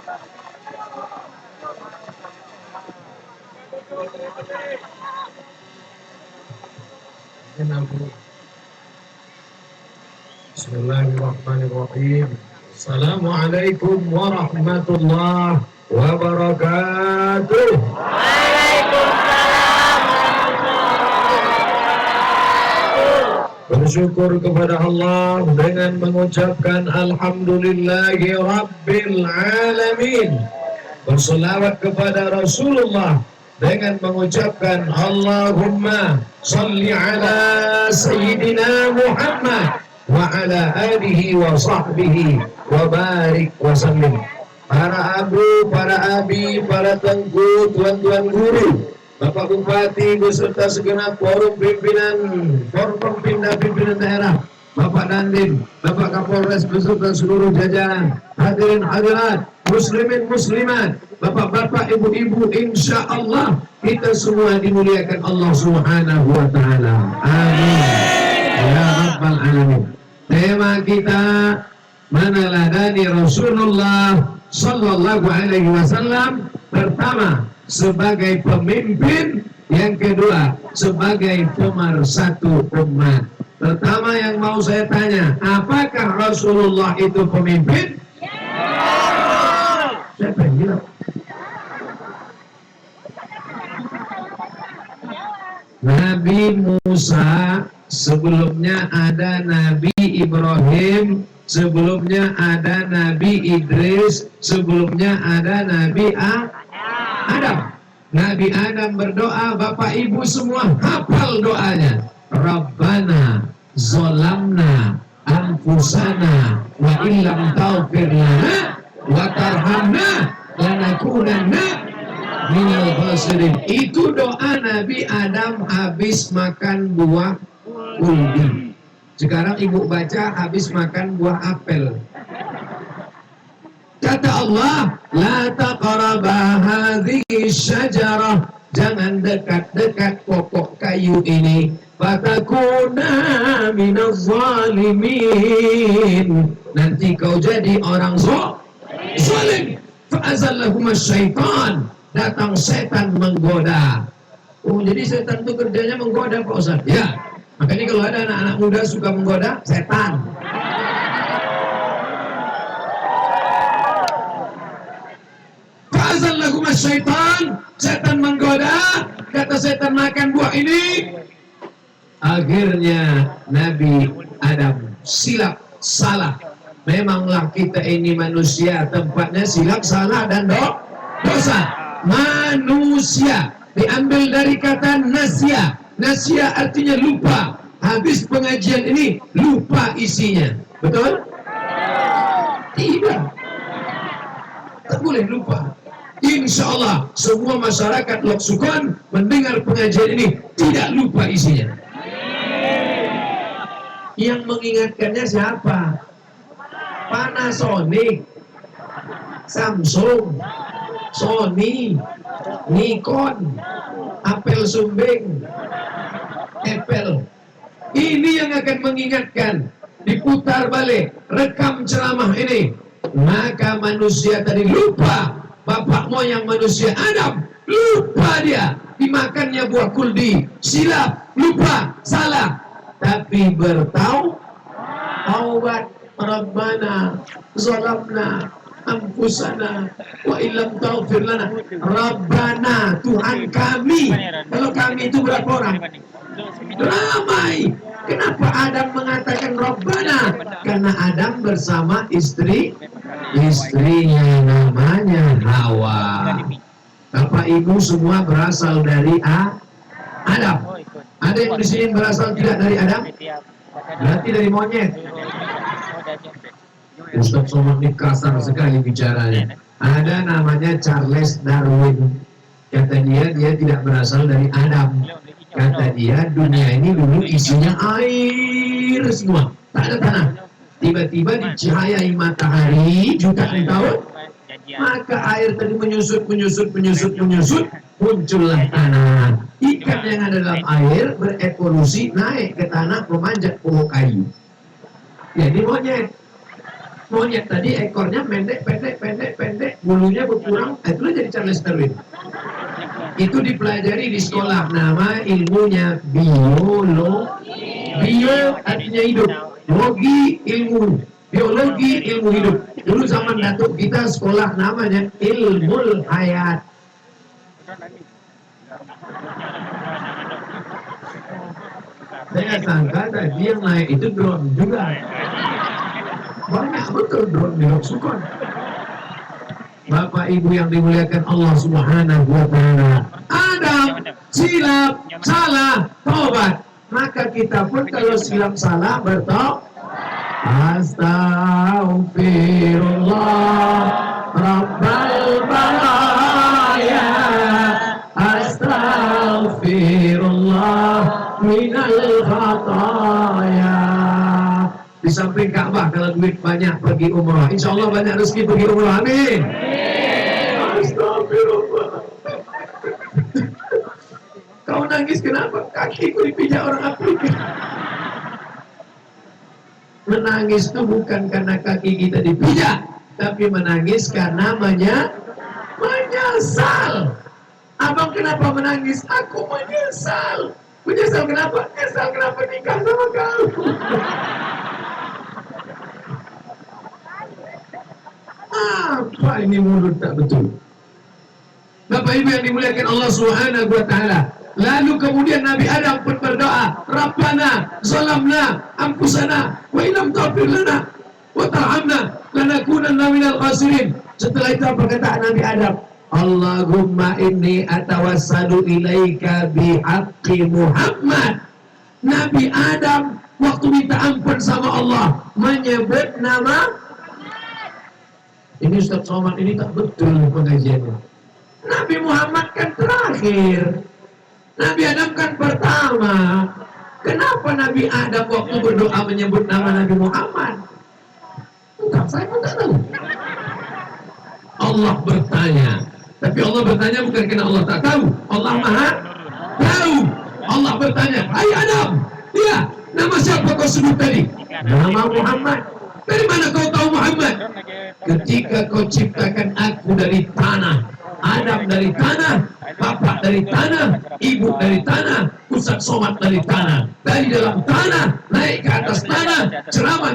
Bismillahirrahmanirrahim. Assalamualaikum warahmatullahi wabarakatuh. Bersyukur kepada Allah dengan mengucapkan Alhamdulillahi Rabbil Alamin. Berselawat kepada Rasulullah dengan mengucapkan Allahumma salli ala Sayyidina Muhammad wa ala alihi wa sahbihi wa barik wa sallim. Para abu, para abi, para tengku, tuan-tuan guru, Bapak Bupati beserta segenap forum pimpinan pimpinan daerah, Bapak Dandim, Bapak Kapolres beserta seluruh jajaran, hadirin hadirat, muslimin muslimat, bapak-bapak, ibu-ibu, insya Allah kita semua dimuliakan Allah Subhanahu wa Ta'ala. Amin ya Rabbal Alamin. Tema kita meneladani Rasulullah Sallallahu Alaihi Wasallam. Pertama, sebagai pemimpin, yang kedua sebagai pemersatu umat. Pertama yang mau saya tanya, apakah Rasulullah itu pemimpin? Siapa yang bilang? Nabi Musa, sebelumnya ada Nabi Ibrahim, sebelumnya ada Nabi Idris, sebelumnya ada Nabi Adam. Nabi Adam berdoa, Bapak Ibu semua hafal doanya. Rabbana zolamna anfusana wa illam taghfir lana wa tarhamna lanakunanna minal khasirin. Itu doa Nabi Adam habis makan buah kuldi. Sekarang ibu baca habis makan buah apel. Kata Allah, la taqraba hadhihi syajarah, jangan dekat-dekat pokok kayu ini. Fatakuna minaz zalimin, nanti kau jadi orang zalim. Fa'azallahuma syaitan, datang setan menggoda. Oh, jadi setan itu kerjanya menggoda Pak Ustaz? Ya, makanya kalau ada anak-anak muda suka menggoda, setan. Fa'azallahuma syaitan, setan menggoda. Kata setan, makan buah ini. Akhirnya Nabi Adam silap, salah. Memanglah kita ini manusia, tempatnya silap, salah, dan dosa. Manusia diambil dari kata nasya. Nasya artinya lupa. Habis pengajian ini lupa isinya. Betul? Tidak. Tak boleh lupa. Insya Allah semua masyarakat Lok Sukon mendengar pengajian ini tidak lupa isinya. Yang mengingatkannya siapa? Panasonic, Samsung, Sony, Nikon, Apple Sumbing, Apple. Ini yang akan mengingatkan. Diputar balik, rekam ceramah ini. Maka manusia tadi lupa. Bapak moyang manusia Adam, lupa dia. Dimakannya buah kuldi. Silap, lupa, salah. Tapi bertaubat. Rabbana zalamna anfusana wa illam taghfir lana. Rabbana, Tuhan kami. Kalau kami itu berapa orang? Ramai. Kenapa Adam mengatakan Rabbana? Karena Adam bersama istrinya namanya Hawa. Bapak Ibu semua berasal dari Adam. Ada yang di sini berasal tidak dari Adam? Berarti dari monyet. Ustaz Somad ini kasar sekali bicaranya. Ada namanya Charles Darwin. Kata dia tidak berasal dari Adam. Kata dia dunia ini dulu isinya air semua, tak ada tanah. Tiba-tiba dicahayai matahari jutaan tahun, maka air tadi menyusut, muncullah tanah. Ikan yang ada dalam air berevolusi naik ke tanah memanjat pokok kayu. Jadi monyet tadi ekornya pendek, bulunya berkurang, itulah jadi Charles Darwin. Itu dipelajari di sekolah, nama ilmunya biologi. Bio artinya hidup, logi ilmu, biologi ilmu hidup. Dulu zaman datuk kita sekolah namanya ilmu hayat. Saya sangka tadi yang naik itu drone juga. Banyak betul drone di Loksukon. Bapak Ibu yang dimuliakan Allah Subhanahu wa Ta'ala, Adam silap, salah, taubat. Maka kita pun kalau silap salah bertaubat. Astaghfirullah Rabbal baraya, Astaghfirullah minal khataya. Di samping Ka'bah, kalau duit banyak pergi umrah, insya Allah banyak rezeki pergi umrah, amin. Astagfirullah. Kau nangis kenapa? Kakiku dipijak orang Afrika. Menangis itu bukan karena kaki kita dipijak, tapi menangis karena menyesal. Abang kenapa menangis? Aku menyesal. Menyesal kenapa? Menyesal kenapa nikah sama kau. Apa ini mulut tak betul? Bapak Ibu yang dimuliakan Allah Subhanahu wa Ta'ala. Lalu kemudian Nabi Adam pun berdoa, Rabbana zalamna anfusana wa illam taghfir lana wa tarhamna lanakunanna minal khasirin. Setelah itu apa kata Nabi Adam? Allahumma inni atawassalu ilaika bihaqqi Muhammad. Nabi Adam waktu minta ampun sama Allah menyebut nama. Ini Ustaz Somad ini tak betul pengajiannya. Nabi Muhammad kan terakhir, Nabi Adam kan pertama. Kenapa Nabi Adam waktu berdoa menyebut nama Nabi Muhammad? Entah, saya pun tak tahu. Allah bertanya, tapi Allah bertanya bukan karena Allah tak tahu. Allah Maha tahu. Allah bertanya, hai Adam, ya, nama siapa kau sebut tadi? Nama Muhammad. Dari mana kau tahu Muhammad? Ketika kau ciptakan aku dari tanah, Adam dari tanah, bapak dari tanah, ibu dari tanah, Ustaz Somad dari tanah. Dari dalam tanah, naik ke atas tanah, ceramah,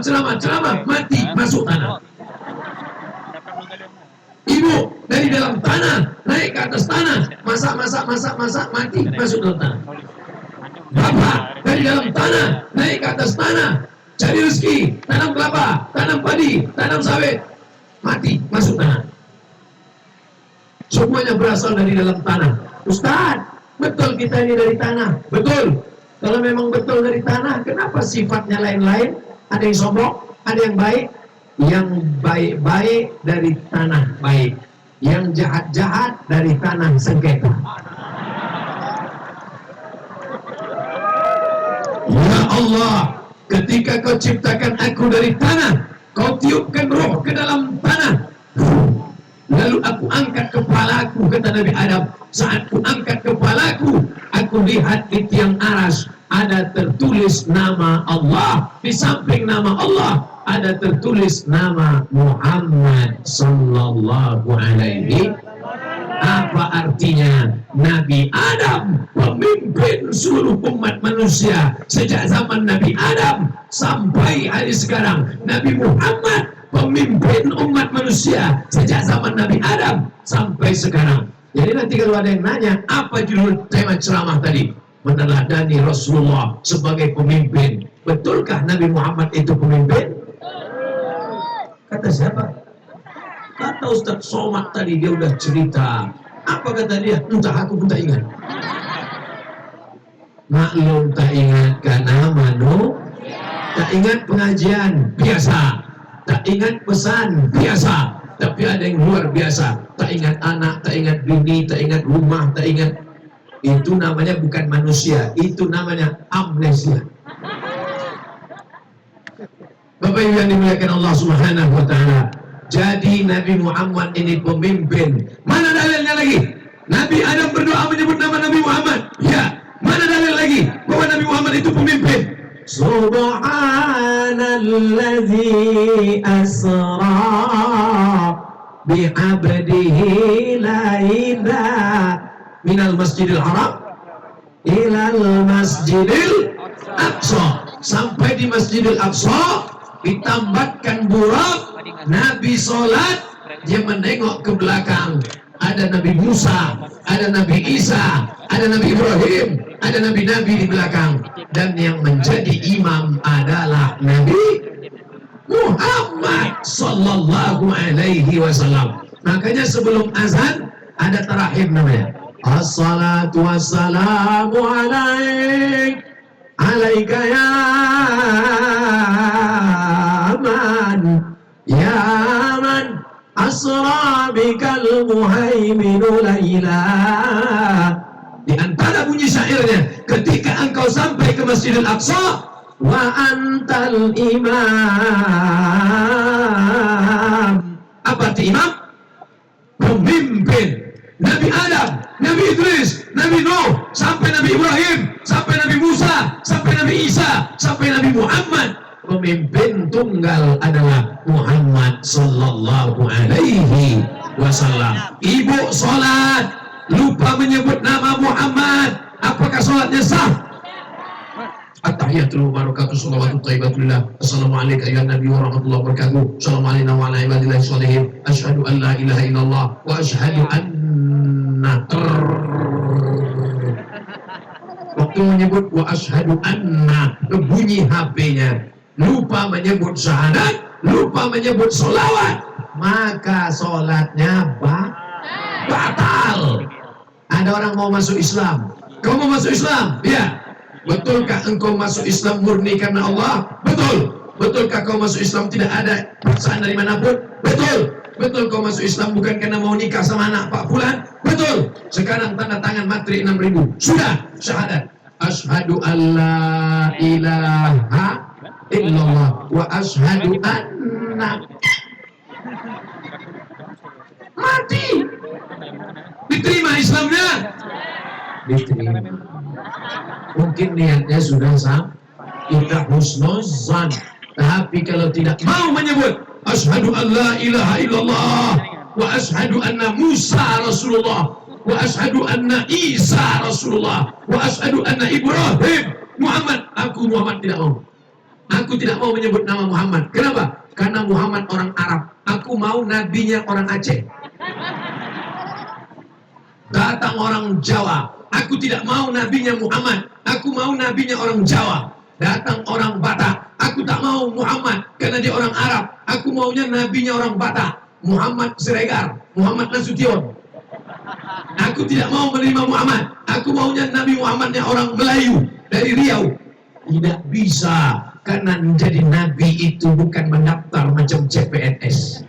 mati, masuk tanah. Ibu dari dalam tanah, naik ke atas tanah, masak, mati, masuk dalam tanah. Bapak dari dalam tanah, naik ke atas tanah, cari rezeki, tanam kelapa, tanam padi, tanam sawit, mati, masuk tanah. Semuanya berasal dari dalam tanah. Ustaz, betul kita ini dari tanah? Betul. Kalau memang betul dari tanah, kenapa sifatnya lain-lain? Ada yang sombong, ada yang baik. Yang baik-baik dari tanah baik, yang jahat-jahat dari tanah sengketa. Ya Allah, ketika kau ciptakan aku dari tanah, kau tiupkan roh ke dalam tanah, lalu aku angkat kepalaku, kata Nabi Adam. Saat ku angkat kepalaku, aku lihat di tiang aras ada tertulis nama Allah. Di samping nama Allah ada tertulis nama Muhammad sallallahu alaihi. Apa artinya? Nabi Adam pemimpin seluruh umat manusia sejak zaman Nabi Adam sampai hari sekarang. Nabi Muhammad pemimpin umat manusia sejak zaman Nabi Adam sampai sekarang. Jadi nanti kalau ada yang nanya, apa judul tema ceramah tadi? Meneladani Rasulullah sebagai pemimpin. Betulkah Nabi Muhammad itu pemimpin? Kata siapa? Kata Ustaz Somad tadi, dia udah cerita. Apa kata dia? Entah, aku pun tak ingat. Maklum tak ingat karena tak ingat pengajian biasa, tak ingat pesan biasa. Tapi ada yang luar biasa. Tak ingat anak, tak ingat bini, tak ingat rumah, tak ingat. Itu namanya bukan manusia, itu namanya amnesia. Bapak Ibu yang dimuliakan Allah Subhanahu wa Ta'ala. Jadi Nabi Muhammad ini pemimpin. Mana dalilnya lagi? Nabi Adam berdoa menyebut nama Nabi Muhammad. Ya, mana dalil lagi bahwa Nabi Muhammad itu pemimpin? Subhanallazi asra bi'abdihi laila minal masjidil haram ilal masjidil aqsa. Sampai di Masjidil Aqsa ditambatkan burak, Nabi sholat, dia menengok ke belakang, ada Nabi Musa, ada Nabi Isa, ada Nabi Ibrahim, ada Nabi-Nabi di belakang, dan yang menjadi imam adalah Nabi Muhammad sallallahu alaihi wasallam. Makanya sebelum azan ada tarahib namanya, assalatu wassalamu alaika ya man asra bikal muhaiminu laila. Di antara bunyi syairnya, ketika engkau sampai ke Masjidil Aqsa, wa antal imam. Apa arti imam? Pemimpin. Nabi Adam, Nabi Idris, Nabi Nuh, sampai Nabi Ibrahim, sampai Nabi Musa, sampai Nabi Isa, sampai Nabi Muhammad. Pemimpin tunggal adalah Muhammad sallallahu alaihi wasallam. Ibu sholat, lupa menyebut nama Muhammad, apakah sholatnya sah? At-tahiyatul barakatuh shalawatu thayyibatullah. Assalamualaikum ayuhan nabi wa rahmatullahi wabarakatuh. Assalamualaikum wa ala ibadillahi sholihin. Asyhadu an la ilaha illallah wa asyhadu anna. Waktu menyebut wa asyhadu anna, bunyi HP-nya, lupa menyebut syahadat, lupa menyebut sholawat, maka sholatnya batal. Ada orang mau masuk Islam, kau mau masuk Islam? Ya. Betulkah engkau masuk Islam murni karena Allah? Betul. Betulkah kau masuk Islam tidak ada paksaan dari manapun? Betul. Betul kau masuk Islam bukan karena mau nikah sama anak Pak Fulan? Betul. Sekarang tanda tangan materi 6.000. Sudah syahadat. Asyhadu an la ilaha illallah wa asyhadu anna. Mati. Diterima Islamnya? Diterima. Mungkin niatnya sudah sah, kita husnuzan, tapi kalau tidak mau menyebut asyhadu an la ilaha illallah wa asyhadu anna Musa Rasulullah wa asyhadu anna Isa Rasulullah wa asyhadu anna Ibrahim Muhammad, aku Muhammad tidak mau. Aku tidak mau menyebut nama Muhammad. Kenapa? Karena Muhammad orang Arab. Aku mau nabinya orang Aceh. Datang orang Jawa, aku tidak mau nabinya Muhammad, aku mau nabinya orang Jawa. Datang orang Batak, aku tak mau Muhammad karena dia orang Arab, aku maunya nabinya orang Batak, Muhammad Siregar, Muhammad Nasution. Aku tidak mau menerima Muhammad, aku maunya Nabi Muhammadnya orang Melayu dari Riau. Tidak bisa, karena menjadi nabi itu bukan mendaftar macam CPNS.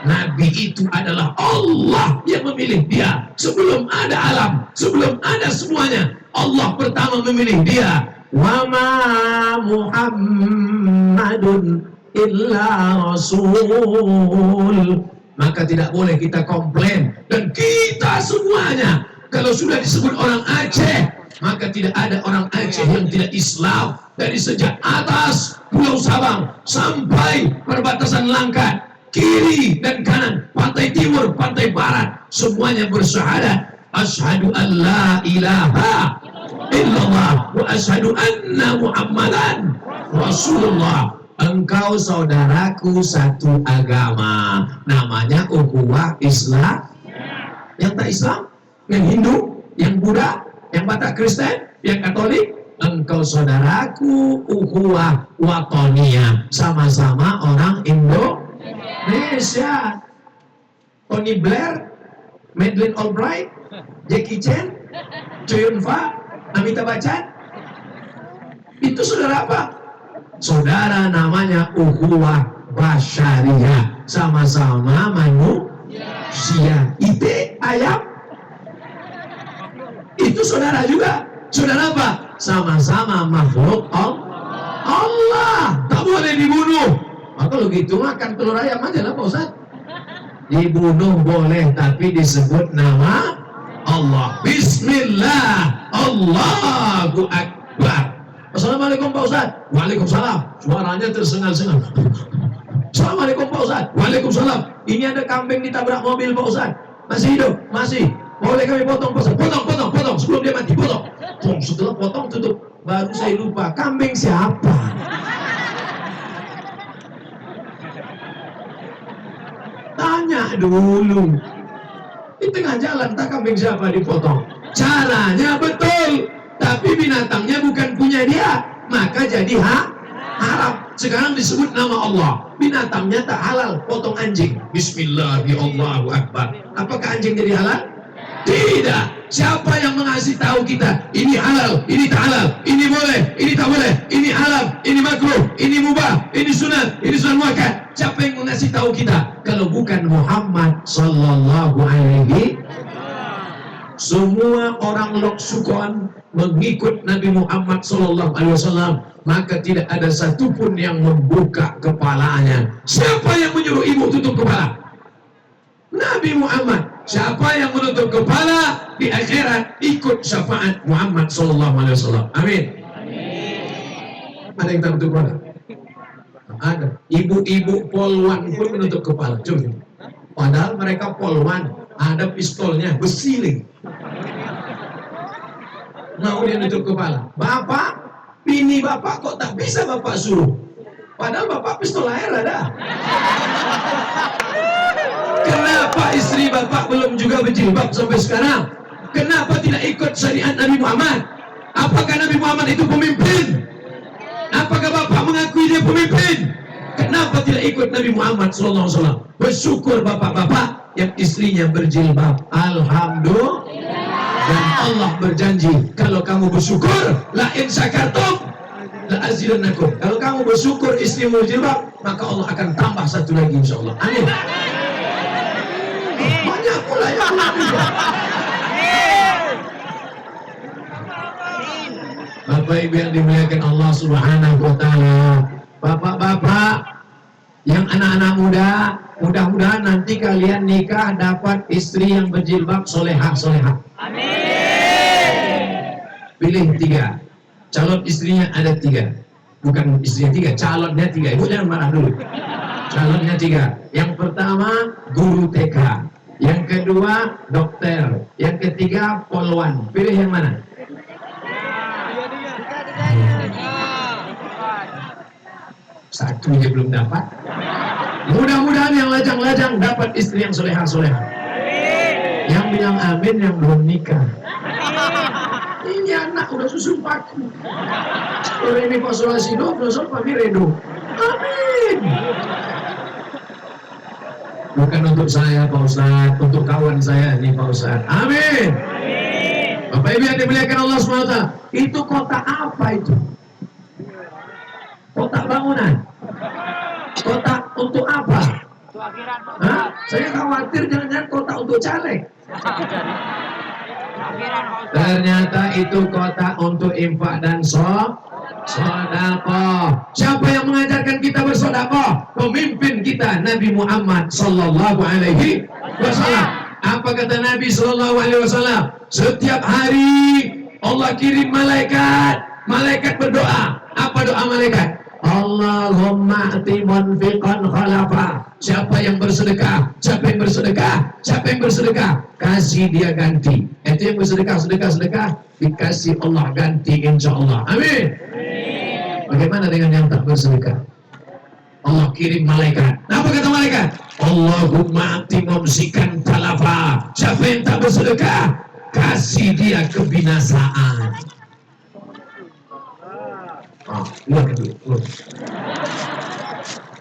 Nabi itu adalah Allah yang memilih dia. Sebelum ada alam, sebelum ada semuanya, Allah pertama memilih dia. Wa ma Muhammadun illa rasul. Maka tidak boleh kita komplain. Dan kita semuanya, kalau sudah disebut orang Aceh, maka tidak ada orang Aceh yang tidak Islam. Dari sejak atas Pulau Sabang sampai perbatasan Langkat, kiri dan kanan, pantai timur, pantai barat, semuanya bersyahadat asyhadu an la ilaha illallah wa asyhadu anna Muhammadan Rasulullah. Engkau saudaraku satu agama, namanya ukhuwah Islam. Yang tak Islam, yang Hindu, yang Buddha, yang Batak Kristen, yang Katolik, engkau saudaraku ukhuwah watoniyah, sama-sama orang Indonesia. Tony Blair, Madeleine Albright, Jackie Chan, Choi Yun-fat, Amitabh Bachchan, itu saudara apa? Saudara namanya ukhuwah basyariyah, sama-sama manusia. Ite ayam itu saudara juga. Saudara apa? Sama-sama makhluk Allah. Tak boleh dibunuh. Kalau gitu makan telur ayam aja lah Pak Ustaz. Dibunuh boleh, tapi disebut nama Allah. Bismillah, Allahu Akbar. Assalamualaikum Pak Ustaz. Waalaikumsalam. Suaranya tersengal-sengal. Assalamualaikum Pak Ustaz. Waalaikumsalam. ini ada kambing ditabrak mobil Pak Ustaz. Masih hidup? Masih. Boleh kami potong Pak Ustaz? Potong. Sebelum dia mati, potong. Setelah potong tutup. Baru saya lupa, kambing siapa? Tanya dulu. Di tengah jalan, tak kambing siapa dipotong. Caranya betul, tapi binatangnya bukan punya dia, maka jadi haram. Sekarang disebut nama Allah, binatangnya tak halal, potong anjing. Bismillahirrahmanirrahim. Apakah anjing jadi halal? Tidak. Siapa yang mengasih tahu kita ini halal, ini tak halal, ini boleh, ini tak boleh, ini halal, ini makruh, ini mubah, ini sunat, ini sunat muakkad? Siapa yang mengasih tahu kita? Kalau bukan Muhammad sallallahu alaihi. Semua orang Loksukon mengikut Nabi Muhammad sallallahu alaihi wasallam, maka tidak ada satupun yang membuka kepalanya. Siapa yang menyuruh ibu tutup kepala? Nabi Muhammad. Siapa yang menutup kepala di akhirat ikut syafaat Muhammad sallallahu alaihi wasallam. Amin. Ada yang tak tutup kepala? Ada. Ibu-ibu polwan pun menutup kepala. Coba. Padahal mereka polwan, ada pistolnya, besi lagi. Mau dia nutup kepala. Bapak, bini bapak kok tak bisa bapak suruh? Padahal bapak pistol air ada. Kenapa istri bapak belum juga berjilbab sampai sekarang? Kenapa tidak ikut syariat Nabi Muhammad? Apakah Nabi Muhammad itu pemimpin? Apakah bapak mengakui dia pemimpin? Kenapa tidak ikut Nabi Muhammad SAW? Bersyukur bapak-bapak yang istrinya berjilbab. Alhamdulillah. Dan Allah berjanji, kalau kamu bersyukur, la in syakartum la azidannakum. Kalau kamu bersyukur istrimu berjilbab, maka Allah akan tambah satu lagi insyaallah. Amin. Banyak pula yang Bapak Ibu yang dimuliakan Allah Subhanahu wa taala. Bapak-bapak yang anak-anak muda, mudah-mudahan nanti kalian nikah dapat istri yang berjilbab solehah. Amin. Pilih 3. Calon istrinya ada 3. Bukan istrinya 3, calonnya 3. Ibu jangan marah dulu. Calonnya 3. Yang pertama guru TK, yang kedua dokter, yang ketiga polwan. Pilih yang mana? Satu aja belum dapat. Mudah-mudahan yang lajang-lajang dapat istri yang solehah. Yang bilang amin yang belum nikah. Ini anak udah susun paku. Ini konsolasi do, konsul pamiredo. Amin. Bukan untuk saya Pak Ustaz, untuk kawan saya nih Pak Ustaz. Amin. Bapak Ibu yang dimuliakan Allah SWT, itu kotak apa itu? Kotak bangunan? Kotak untuk apa? Hah? Saya khawatir jangan-jangan kotak untuk caleg. Ternyata itu kotak untuk infak dan sedekah. Siapa yang mengajarkan kita bersedekah? Pemimpin kita Nabi Muhammad sallallahu alaihi wasallam. Apa kata Nabi sallallahu alaihi wasallam? Setiap hari Allah kirim malaikat. Malaikat berdoa. Apa doa malaikat? Allahumma ati munfiqan khalafa. Siapa yang bersedekah? Siapa yang bersedekah? Siapa yang bersedekah? Kasih dia ganti. Itu yang bersedekah, sedekah, dikasih Allah ganti insyaallah. Amin. Bagaimana dengan yang tak bersedekah? Allah kirim malaikat. Apa kata malaikat? Allahumma ati mumsikan talafa. Siapa yang tak bersedekah? Kasih dia kebinasaan.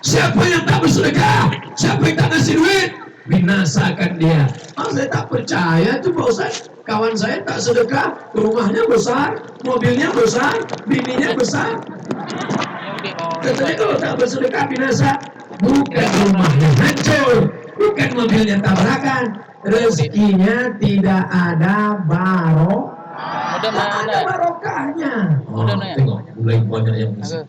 Siapa yang tak bersedekah? Siapa yang tak ngasih duit? Binasakan dia. Saya tak percaya tuh Pak Ustaz. Kawan saya tak sedekah, rumahnya besar, mobilnya besar, bininya besar. Katanya kalau tak bersedekah binasa. Bukan rumahnya hancur, bukan mobilnya tabrakan, rezekinya tidak ada tak ada barokahnya. Tengok, mulai banyak yang bisa.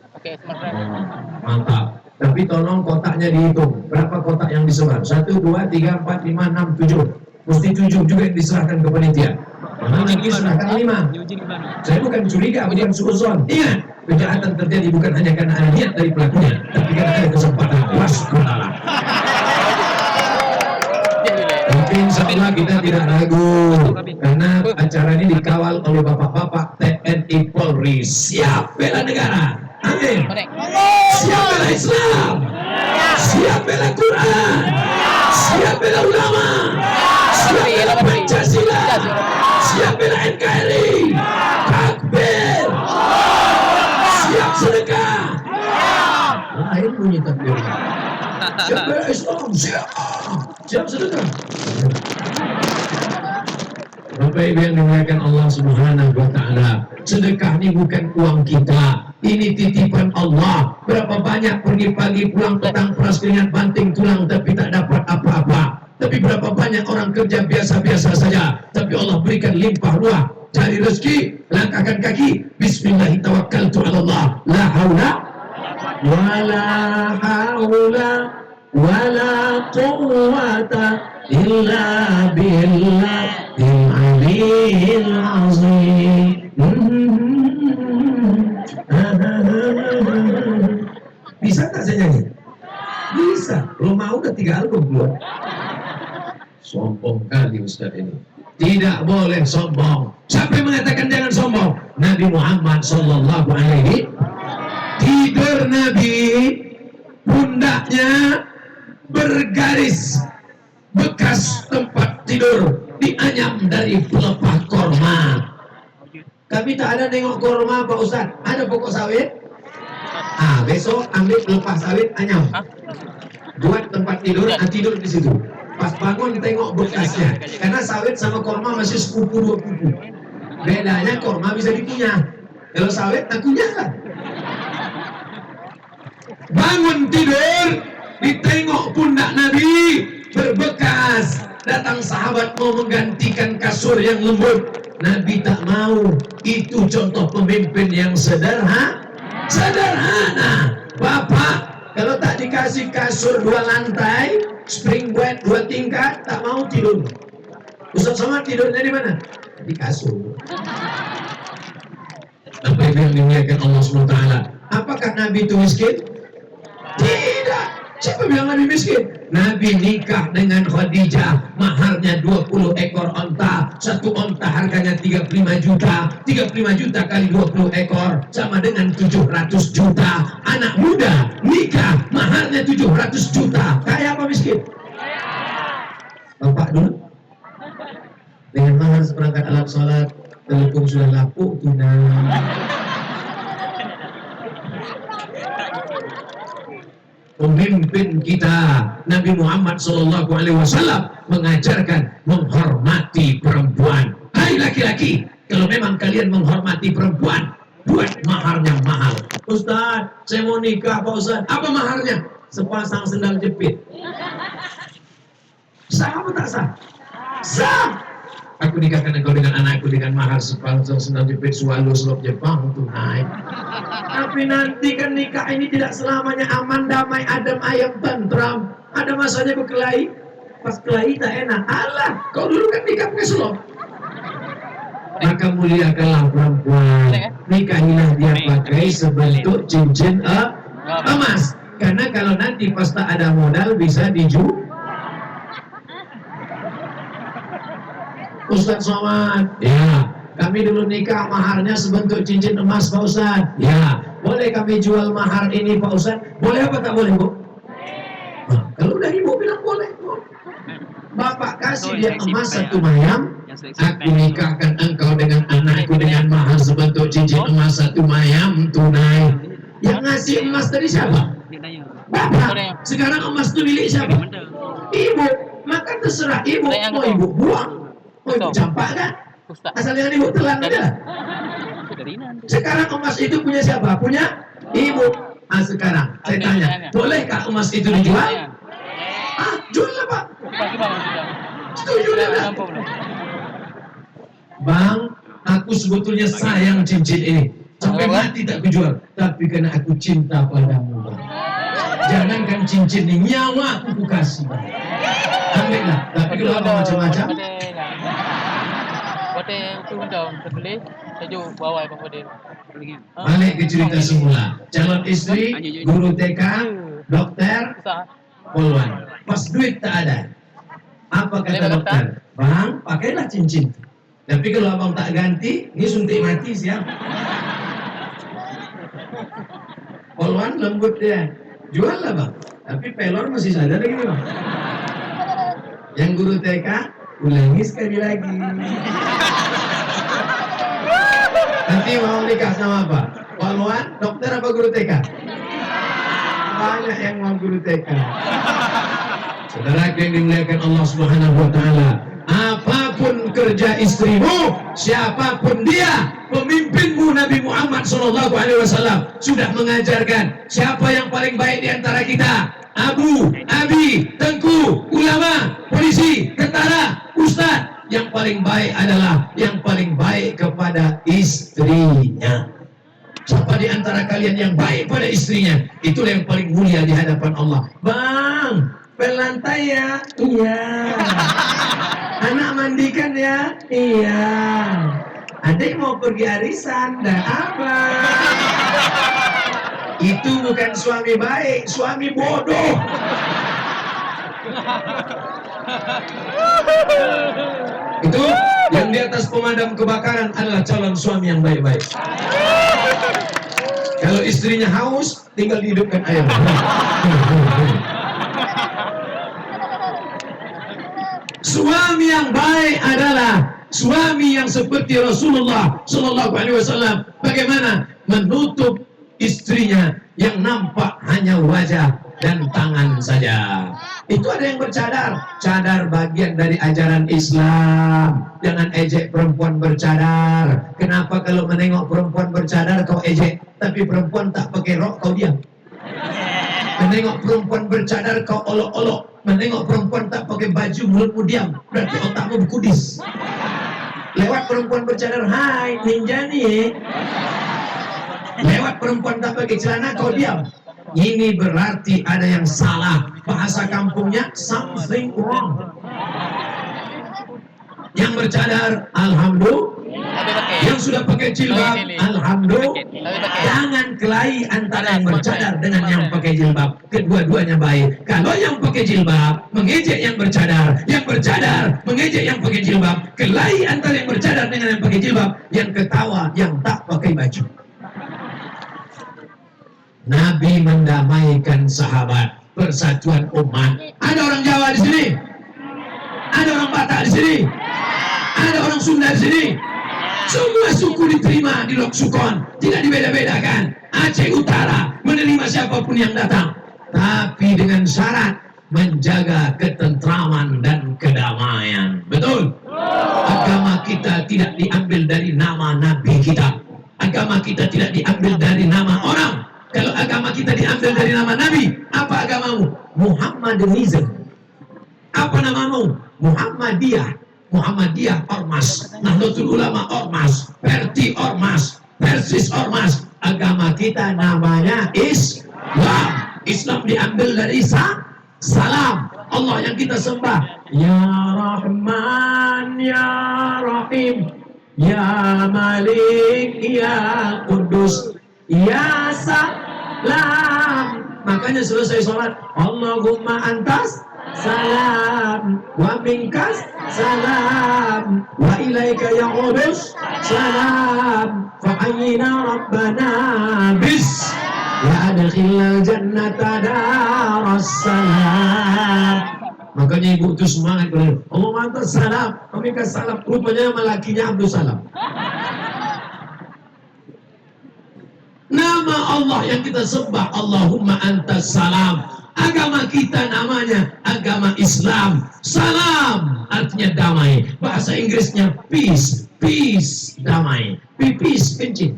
Mantap. Tapi tolong kotaknya dihitung. Berapa kotak yang disebar? 1, 2, 3, 4, 5, 6, 7. Mesti 7 juga yang diserahkan ke panitia. Karena nanti serahkan 5. Saya bukan curiga, bukan suuzon. Ingat, kejahatan terjadi bukan hanya karena ada niat dari pelakunya, tapi karena ada kesempatan. Wassalamualaikum. Tapi insya Allah kita tidak ragu, karena acara ini dikawal oleh bapak-bapak TNI Polri. Siap bela negara, amin. Siap bela Islam, siap bela Quran, siap bela ulama, siap bela Pancasila, siap bela NKRI, takbir, siap sedekah. Lain bunyi takbir. Siap bela Islam, siap sedekah. Bapak Ibu yang dimuliakan Allah Subhanahu wa Ta'ala, sedekah ini bukan uang kita, ini titipan Allah. Berapa banyak pergi pagi pulang petang peras keringat banting tulang tapi tak dapat apa-apa. Tapi berapa banyak orang kerja biasa-biasa saja, tapi Allah berikan limpah ruah. Cari rezeki, langkahkan kaki, bismillah tawakkaltu ala Allah, la haula wala haula wala quwwata illa billahil aliyil azim. Bisa tak saya nyanyi? Bisa. Rumah udah 3 album keluar. Sombong kali Ustaz ini. Tidak boleh sombong. Siapa yang mengatakan jangan sombong? Nabi Muhammad sallallahu alaihi. Tidur Nabi, pundaknya bergaris, bekas tempat tidur dianyam dari pelepah korma. Kami tak ada nengok korma Pak Ustaz. Ada pokok sawit. Besok ambil pelepah sawit anyam. Buat tempat tidur, tidur di situ. Pas bangun tengok bekasnya. Karena sawit sama korma masih sepupu 2 kuku. Bedanya korma bisa dikunyah. Kalau sawit tak kunyah kan. Bangun tidur, ditengok pundak Nabi berbekas. Datang sahabat mau menggantikan kasur yang lembut. Nabi tak mau. Itu contoh pemimpin yang sederhana. Bapak, kalau tak dikasih kasur 2 lantai, spring bed 2 tingkat, tak mau tidur. Ustaz Somad tidurnya di mana? Di kasur. Apa yang dimuliakan Allah SWT? Apakah Nabi itu miskin? Tidak. Siapa bilang Nabi miskin? Nabi nikah dengan Khadijah, maharnya 20 ekor onta. 1 onta harganya 35 juta. 35 juta kali 20 ekor sama dengan 700 juta. Anak muda nikah, maharnya 700 juta. Kaya apa miskin? Bapak dulu dengan mahar seperangkat alat sholat, telepon sudah lapuk tunai. Pemimpin kita Nabi Muhammad SAW mengajarkan menghormati perempuan. Hai laki-laki, kalau memang kalian menghormati perempuan, buat maharnya mahal. Ustaz, saya mau nikah Pak Ustaz. Apa maharnya? Sepasang sendal jepit. Sah apa tak sah? Sah. Aku nikahkan engkau dengan anakku dengan mahar sepasang sendal jepit Suwalu Selop Jepang tunai. Tapi nanti kan nikah ini tidak selamanya aman, damai, adem, ayem, tentram. Ada masanya berkelahi. Pas kelahi tak enak. Alah, kau dulu kan nikah pakai selop. Maka muliakanlah perempuan. Nikahilah dia pakai sebentuk cincin emas. Karena kalau nanti pas tak ada modal bisa dijual. Ustaz Somad, ya, kami dulu nikah maharnya sebentuk cincin emas Pak Ustaz. Ya, boleh kami jual mahar ini Pak Ustaz? Boleh apa tak boleh Bu? Nah, kalau udah Ibu bilang boleh. Bapak kasih dia emas 1 mayam, aku nikahkan engkau dengan anakku dengan mahar sebentuk cincin emas 1 mayam tunai. Yang ngasih emas tadi siapa? Bapak. Sekarang emas itu milik siapa? Ibu. Maka terserah Ibu, mau Ibu buang. Oh, Ibu campak kan? Asal jangan Ibu telan aja lah. Sekarang emas itu punya siapa? Punya Ibu. Sekarang saya tanya, bolehkah emas itu dijual? Jual lah Pak. Setuju lah. Bang, aku sebetulnya sayang cincin ini. Sampai mati tak kujual. Tapi karena aku cinta padamu Bang. Jangankan cincin ini, nyawa aku kasih Bang. Ambil lah. Tapi kalau ada macam-macam, balik ke cerita semula. Calon istri, guru TK, dokter, polwan. Pas duit tak ada. Apa kata dokter? Bang, pakailah cincin. Tapi kalau abang tak ganti, ini suntik mati siap. Poluan lembut dia, jual lah bang. Tapi pelor masih sadar lagi bang. Yang guru TK, ulangi sekali lagi. Nanti mau nikah sama apa? Poluan, dokter apa guru TK? Banyak yang mau guru TK. Saudara yang dimuliakan Allah Subhanahu wa taala, apapun kerja istrimu, siapapun dia, pemimpinmu Nabi Muhammad SAW sudah mengajarkan siapa yang paling baik di antara kita. Abu, Abi, Tengku, ulama, polisi, tentara, ustaz. Yang paling baik adalah yang paling baik kepada istrinya. Siapa di antara kalian yang baik pada istrinya, itulah yang paling mulia di hadapan Allah. Bang, lantai ya? Iya. Anak mandikan ya? Iya. Adik mau pergi arisan? Dah apa? Itu bukan suami baik, suami bodoh. Itu yang di atas pemadam kebakaran adalah calon suami yang baik-baik. Kalau istrinya haus, tinggal dihidupkan air. Suami yang baik adalah suami yang seperti Rasulullah Sallallahu Alaihi Wasallam. Bagaimana menutup istrinya yang nampak hanya wajah dan tangan saja. Itu ada yang bercadar. Cadar bagian dari ajaran Islam. Jangan ejek perempuan bercadar. Kenapa kalau menengok perempuan bercadar kau ejek, tapi perempuan tak pakai rok kau diam? Menengok perempuan bercadar kau olok-olok. Menengok perempuan tak pakai baju mulutmu diam. Berarti otakmu berkudis. Lewat perempuan bercadar, hai ninja nih. Lewat perempuan tak pakai celana kau diam. Ini berarti ada yang salah. Bahasa kampungnya something wrong. Yang bercadar, alhamdulillah. Yang sudah pakai jilbab, alhamdulillah. Jangan kelahi antara yang bercadar dengan yang pakai jilbab. Kedua-duanya baik. Kalau yang pakai jilbab mengejek yang bercadar mengejek yang pakai jilbab, kelahi antara yang bercadar dengan yang pakai jilbab, yang ketawa yang tak pakai baju. Nabi mendamaikan sahabat, persatuan umat. Ada orang Jawa di sini, ada orang Batak di sini, ada orang Sunda di sini. Semua suku diterima di Lok Sukon, tidak dibeda-bedakan. Aceh Utara menerima siapapun yang datang, tapi dengan syarat menjaga ketentraman dan kedamaian. Betul? Agama kita tidak diambil dari nama Nabi kita. Agama kita tidak diambil dari nama orang. Kalau agama kita diambil dari nama Nabi, apa agamamu? Muhammadanism. Apa namamu? Muhammadiyah. Muhammadiyah Ormas, Nahdlatul Ulama Ormas, Perti Ormas, Persis Ormas. Agama kita namanya Islam. Islam diambil dari salam. Allah yang kita sembah, Ya Rahman, Ya Rahim, Ya Malik, Ya Kudus, Ya Salam. Makanya selesai sholat, Allahumma antas salam wa minkas salam wa ilaika ya'udus salam fa'ayyina rabbana bis ya adkhilal jannata daras salam. Makanya ibu itu semangat, Allahumma antas salam wa minkas salam. Rupanya nama lakinya Abdul Salam. Nama Allah yang kita sembah, Allahumma antas salam. Agama kita namanya agama Islam. Salam artinya damai. Bahasa Inggrisnya peace. Peace, damai. Peace, kencing.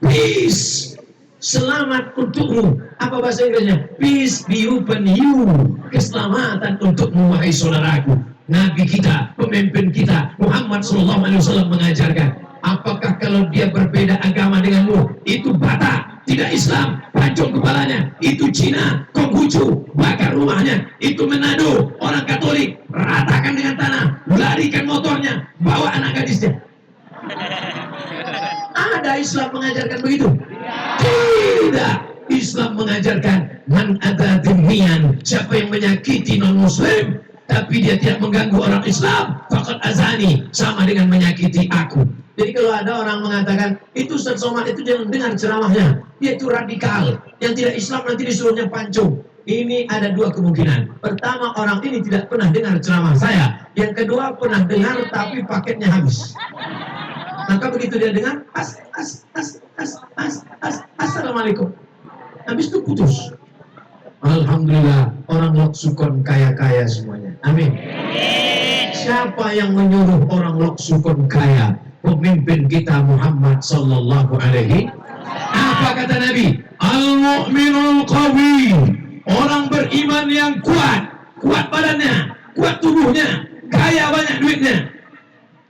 Peace, selamat untukmu. Apa bahasa Inggrisnya? Peace be upon you. Keselamatan untukmu, wahai saudaraku. Nabi kita, pemimpin kita, Muhammad SAW mengajarkan, apakah kalau dia berbeda agama denganmu, itu Batak, tidak Islam, pancung kepalanya, itu Cina, Konghucu, bakar rumahnya, itu Manado, orang Katolik, ratakan dengan tanah, larikan motornya, bawa anak gadisnya. Ada Islam mengajarkan begitu? Tidak. Islam mengajarkan man ada dhimmiyan, siapa yang menyakiti non muslim tapi dia tidak mengganggu orang Islam, faqad azani, sama dengan menyakiti aku. Jadi kalau ada orang mengatakan itu Ustaz Somad itu jangan dengar ceramahnya, dia itu radikal, yang tidak Islam nanti disuruhnya pancung. Ini ada dua kemungkinan. Pertama, orang ini tidak pernah dengar ceramah saya. Yang kedua, pernah dengar tapi paketnya habis. Maka begitu dia dengar assalamualaikum, habis itu putus. Alhamdulillah, orang Loksukon kaya-kaya semuanya. Amin. Siapa yang menyuruh orang Loksukon kaya? Pemimpin kita Muhammad sallallahu alaihi. Apa kata Nabi? Al-mu'minul qawi, orang beriman yang kuat, kuat badannya, kuat tubuhnya, kaya, banyak duitnya.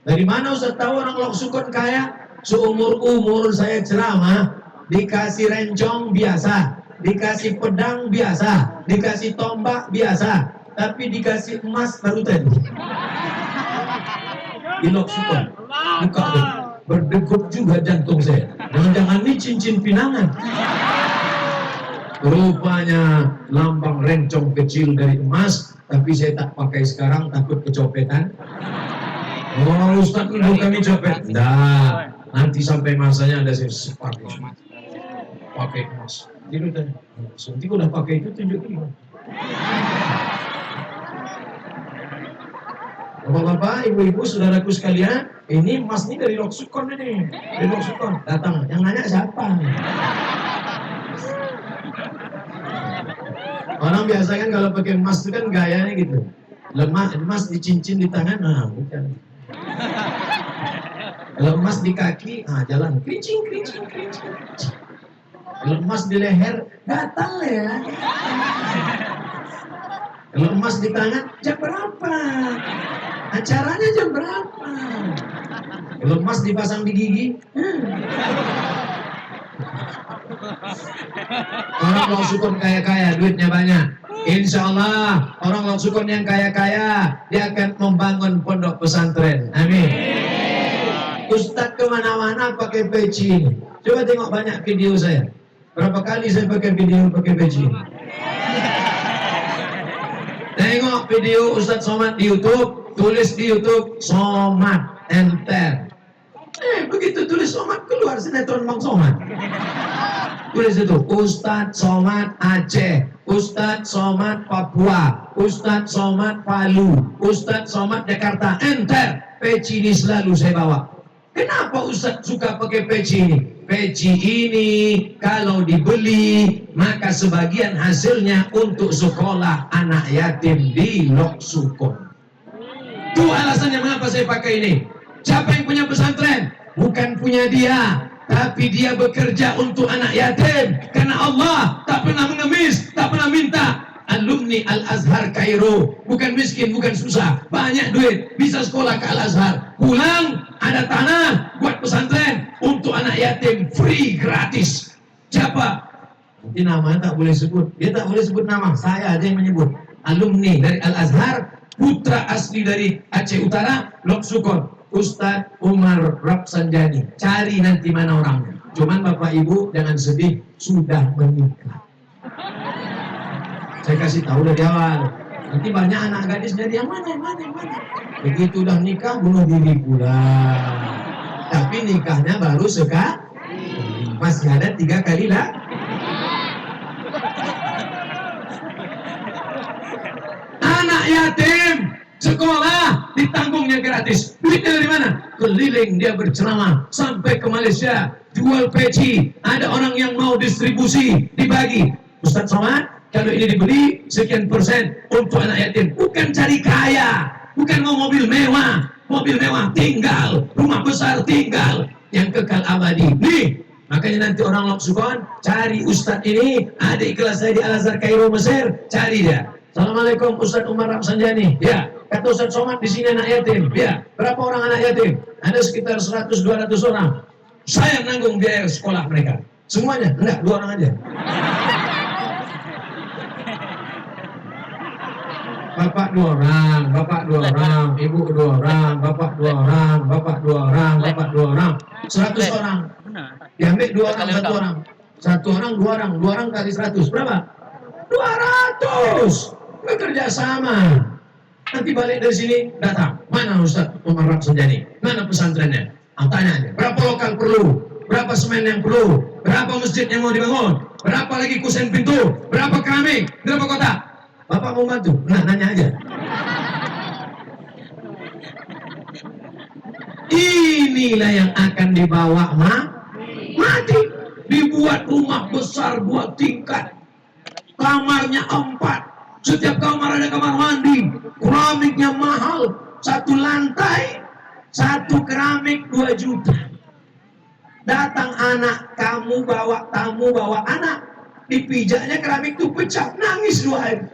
Dari mana Ustaz tahu orang Loksukon kaya? Seumur-umur saya ceramah, dikasih rencong biasa, dikasih pedang biasa, dikasih tombak biasa, tapi dikasih emas baru tadi. Di Loksukon, buka deh, berdegup juga jantung saya. Jangan-jangan ini cincin pinangan. Rupanya lambang rencong kecil dari emas, tapi saya tak pakai sekarang, takut kecopetan. Oh Ustaz, bukan ini copet. Nah, nanti sampai masanya ada saya pakai emas. Jadi udah, nanti udah pakai itu tunjukin. Bapak-bapak, ibu-ibu, saudaraku sekalian, ini emas ini dari Loksukon ini, dari Loksukon. Datang, yang nanya siapa? Orang biasa kan kalau pakai emas itu kan gayanya gitu, lemah, emas di cincin di tangan, nah bukan. Kalau emas di kaki, nah jalan kerincing. Kalau emas di leher, gatal ya. Kalau emas di tangan, jam berapa? Acaranya jam berapa? Kalau emas dipasang di gigi, orang Loksukon kaya-kaya, duitnya banyak. Insya Allah orang Loksukon yang kaya-kaya, dia akan membangun pondok pesantren. Amin. Ustadz kemana-mana pakai peci ini. Coba tengok banyak video saya. Berapa kali saya pakai video pakai peci ini. Tengok video Ustadz Somad di YouTube, tulis di YouTube Somad enter. Begitu tulis Somad, keluar sinetron Bang Somad. Tulis itu Ustadz Somad Aceh, Ustadz Somad Papua, Ustadz Somad Palu, Ustadz Somad Jakarta, enter. Peci ini selalu saya bawa. Kenapa Ustadz suka pakai peci ini? Peci ini kalau dibeli, maka sebagian hasilnya untuk sekolah anak yatim di Loksukon. Itu alasannya mengapa saya pakai ini. Siapa yang punya pesantren? Bukan punya dia, tapi dia bekerja untuk anak yatim. Karena Allah tak pernah mengemis, tak pernah minta. Alumni Al-Azhar Kairo, bukan miskin, bukan susah, banyak duit, bisa sekolah ke Al-Azhar, pulang ada tanah buat pesantren untuk anak yatim, free, gratis. Siapa? Nanti nama tak boleh sebut, dia tak boleh sebut nama, saya aja yang menyebut. Alumni dari Al-Azhar, putra asli dari Aceh Utara, Loksukon, Ustadz Umar Rapsanjani. Cari nanti mana orangnya. Cuman Bapak Ibu jangan sedih, sudah menikah. Saya kasih tahu dari awal. Nanti banyak anak gadis dari yang mana. Begitu udah nikah, bunuh diri pula. Tapi nikahnya baru sekali. Masih ada 3 kali lah. Anak yatim sekolah ditanggungnya gratis. Duitnya dari mana? Keliling dia berceramah sampai ke Malaysia, jual peci. Ada orang yang mau distribusi, dibagi. Ustadz Somad, kalau ini dibeli sekian persen untuk anak yatim. Bukan cari kaya, bukan mau mobil mewah tinggal, rumah besar tinggal, yang kekal abadi. Nih, makanya nanti orang Loksukon cari Ustadz ini, adik kelas saya di Al-Azhar Kairo Mesir, cari dia. Assalamualaikum Ustadz Umar Rapsanjani. Ya, kata Ustadz Somad di sini anak yatim. Ya, berapa orang anak yatim? Ada sekitar 100-200 orang. Saya nanggung biaya sekolah mereka. Semuanya? Enggak, 2 orang aja. Bapak 2 orang, ibu 2 orang, bapak 2 orang, bapak 2 orang, bapak 2 orang, 100 orang. Diambil 2 orang, 1 orang. 1 orang, 2 orang, 2 orang kali 100, berapa? 200. Bekerja sama. Nanti balik dari sini, datang. Mana Ustaz Umar Ramsujani? Mana pesantrennya? Tanya aja. Berapa lokal perlu? Berapa semen yang perlu? Berapa masjid yang mau dibangun? Berapa lagi kusen pintu? Berapa keramik? Berapa kotak? Bapak mau bantu? Nah, nanya aja. Inilah yang akan dibawa mati. Dibuat rumah besar 2 tingkat. Kamarnya 4. Setiap kamar ada kamar mandi, keramiknya mahal, 1 lantai, 1 keramik 2 juta. Datang anak, kamu bawa tamu, bawa anak, dipijaknya keramik itu pecah, nangis 2 hari.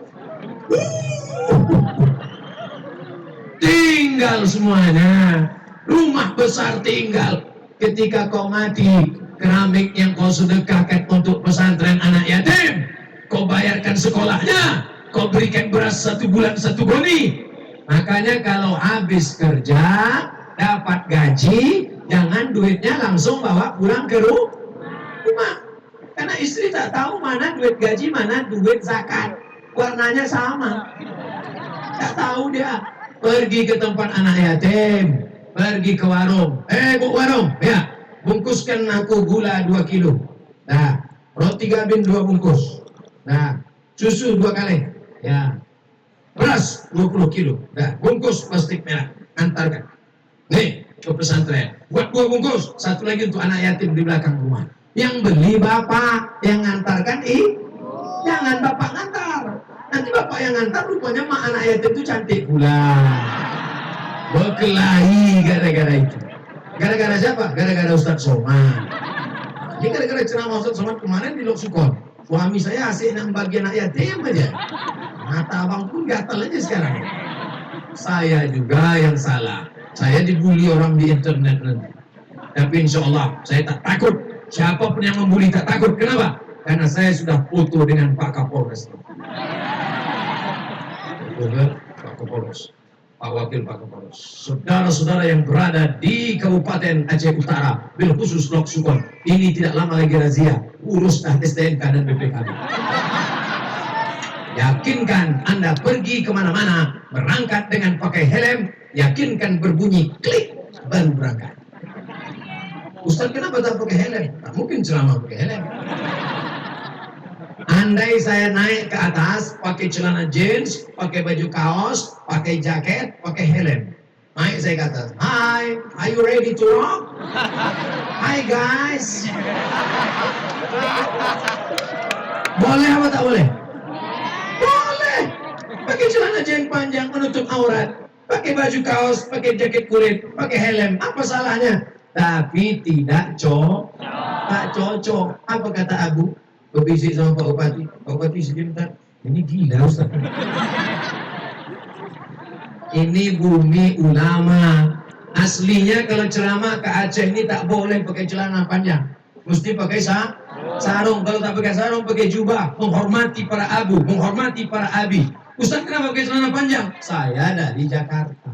Tinggal semuanya, rumah besar tinggal. Ketika kau mati, keramik yang kau sedekahkan untuk pesantren anak yatim, kau bayarkan sekolahnya, kau berikan beras 1 bulan 1 goni. Makanya kalau habis kerja dapat gaji, jangan duitnya langsung bawa pulang ke rumah. Karena istri tak tahu mana duit gaji, mana duit zakat. Warnanya sama. Tak tahu dia. Pergi ke tempat anak yatim, pergi ke warung. Bu warung, ya, bungkuskan aku gula 2 kilo. Nah, roti gabin 2 bungkus. Nah, susu 2 kali. Ya, beras 20 kilo. Nah, bungkus plastik merah, antarkan. Nih, ke pesantren. Buat 2 bungkus, 1 lagi untuk anak yatim di belakang rumah. Yang beli bapak, yang ngantarkan jangan bapak ngantar. Nanti bapak yang ngantar, rupanya mak anak yatim itu cantik pula. Berkelahi gara-gara itu. Gara-gara siapa? Gara-gara Ustadz Somad. Ini gara-gara ceramah Ustadz Somad kemarin di Loksukon. Suami saya asik nang bagian anak yatim aja. Mata abang pun gatal aja sekarang. Saya juga yang salah. Saya dibully orang di internet nanti. Tapi insya Allah saya tak takut. Siapapun yang membuli tak takut. Kenapa? Karena saya sudah foto dengan Pak Kapolres. Pak Kapolres, Pak Wakil Pak Kapolres. Saudara-saudara yang berada di Kabupaten Aceh Utara, bil khusus Loksukon, ini tidak lama lagi razia. Urus STNK dan BPKB. Yakinkan Anda pergi kemana-mana, berangkat dengan pakai helm, yakinkan berbunyi klik, baru berangkat. Ustaz, kenapa tak pakai helm? Tak mungkin ceramah pakai helm. Andai saya naik ke atas, pakai celana jeans, pakai baju kaos, pakai jaket, pakai helm. Naik saya ke atas. Hi, are you ready to rock? Hi guys. Boleh apa tak boleh? Boleh. Pakai celana jeans panjang menutup aurat, pakai baju kaos, pakai jaket kulit, pakai helm. Apa salahnya? Tapi tidak cocok. Apa kata Abu? Berbisik sama Pak Bupati. Pak Bupati sebentar. Ini gila Ustaz. Ini bumi ulama. Aslinya kalau ceramah ke Aceh ini tak boleh pakai celana panjang. Mesti pakai sarung. Kalau tak pakai sarung, pakai jubah. Menghormati para abu, menghormati para abi. Ustaz, kenapa pakai celana panjang? Saya dari Jakarta.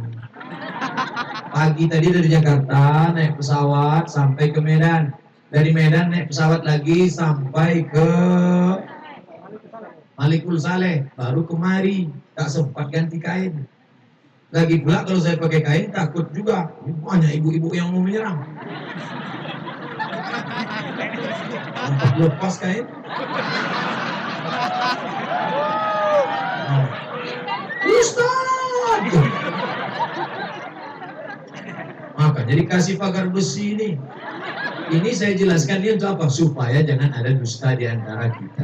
Pagi tadi dari Jakarta naik pesawat sampai ke Medan. Dari Medan naik pesawat lagi sampai ke Malikul Saleh, baru kemari, tak sempat ganti kain. Lagi pula kalau saya pakai kain takut juga, banyak ibu-ibu yang mau menyerang. Untuk lepas kain. Ustaz! Maka jadi kasih pagar besi ini. Ini saya jelaskan dia untuk apa? Supaya jangan ada dusta di antara kita.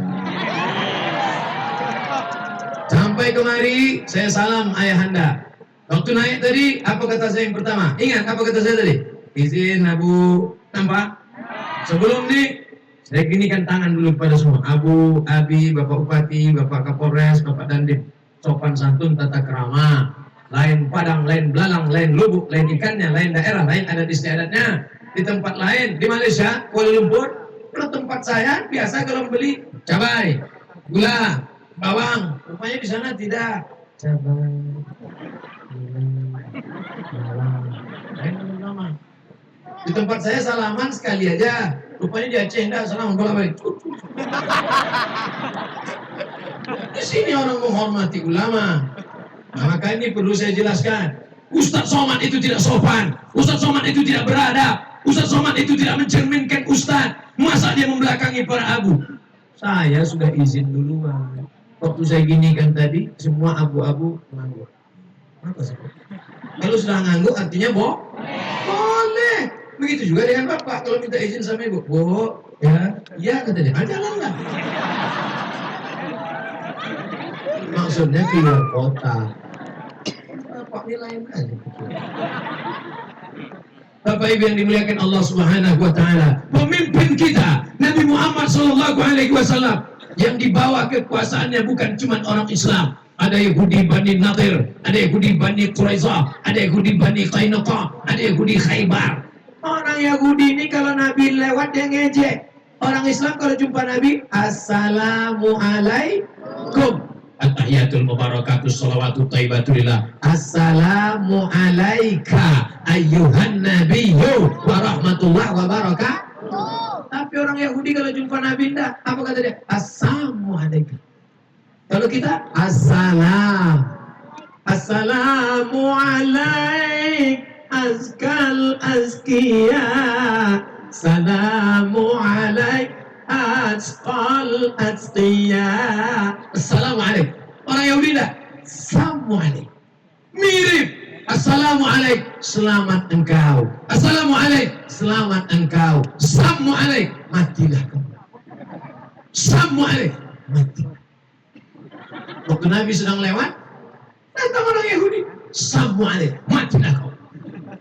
Sampai kemari, saya salam ayahanda. Waktu naik tadi, apa kata saya yang pertama? Ingat apa kata saya tadi? Izin Abu, nampak? Sebelum ini, saya ginikan tangan dulu pada semua. Abu, Abi, Bapak Bupati, Bapak Kapolres, Bapak Dandim. Sopan santun, tata krama. Lain Padang, lain Belalang, lain Lubuk, lain ikannya, lain daerah, lain adat istiadatnya. Di tempat lain, di Malaysia, Kuala Lumpur, kalau tempat saya biasa kalau beli cabai, gula, bawang. Rupanya di sana tidak. Cabai, gula, bawang. Di tempat saya salaman sekali aja. Rupanya di Aceh enggak, salaman bolak-balik. Di sini orang menghormati ulama. Nah, Maka ini perlu saya jelaskan. Ustadz Somad itu tidak sopan, Ustadz Somad itu tidak beradab, Ustadz Somad itu tidak mencerminkan Ustadz. Masa dia membelakangi para abu? Saya sudah izin duluan. Waktu saya ginikan tadi, semua abu-abu nganggur. Apa sih? Kalau sudah nganggur artinya boleh. Begitu juga dengan bapak. Kalau minta izin sama ibu, ya katanya, jalanlah. Maksudnya keluar kota. Bapak nilai aja. Bapak Ibu yang dimuliakan Allah Subhanahu wa taala, pemimpin kita Nabi Muhammad sallallahu alaihi wasallam yang dibawa kekuasaannya bukan cuma orang Islam. Ada Yahudi Bani Nadir, ada Yahudi Bani Quraizah, ada Yahudi Bani Qainuqa, ada Yahudi Khaybar. Orang Yahudi ini kalau Nabi lewat dia ngejek. Orang Islam kalau jumpa Nabi, Assalamualaikum. At-tahiyatul mubarakatuh salawatu thayyibatulillah. Assalamu alayka ayyuhan nabiyyu wa rahmatullah wa barakatuh. Tapi orang Yahudi kalau jumpa Nabi enggak, apa kata dia? Assalamu alayka. Kalau kita Assalamu alaik azkal azkiya. Assalamu alaik Asqal Asqiya. Assalamualaikum. Orang Yahudi dah Assalamualaikum. Mirip. Assalamualaikum, selamat engkau. Assalamualaikum, selamat engkau. Assalamualaikum, matilah kau. Assalamualaikum, mati. Waktu Nabi sedang lewat, datang orang Yahudi. Assalamualaikum, matilah kau.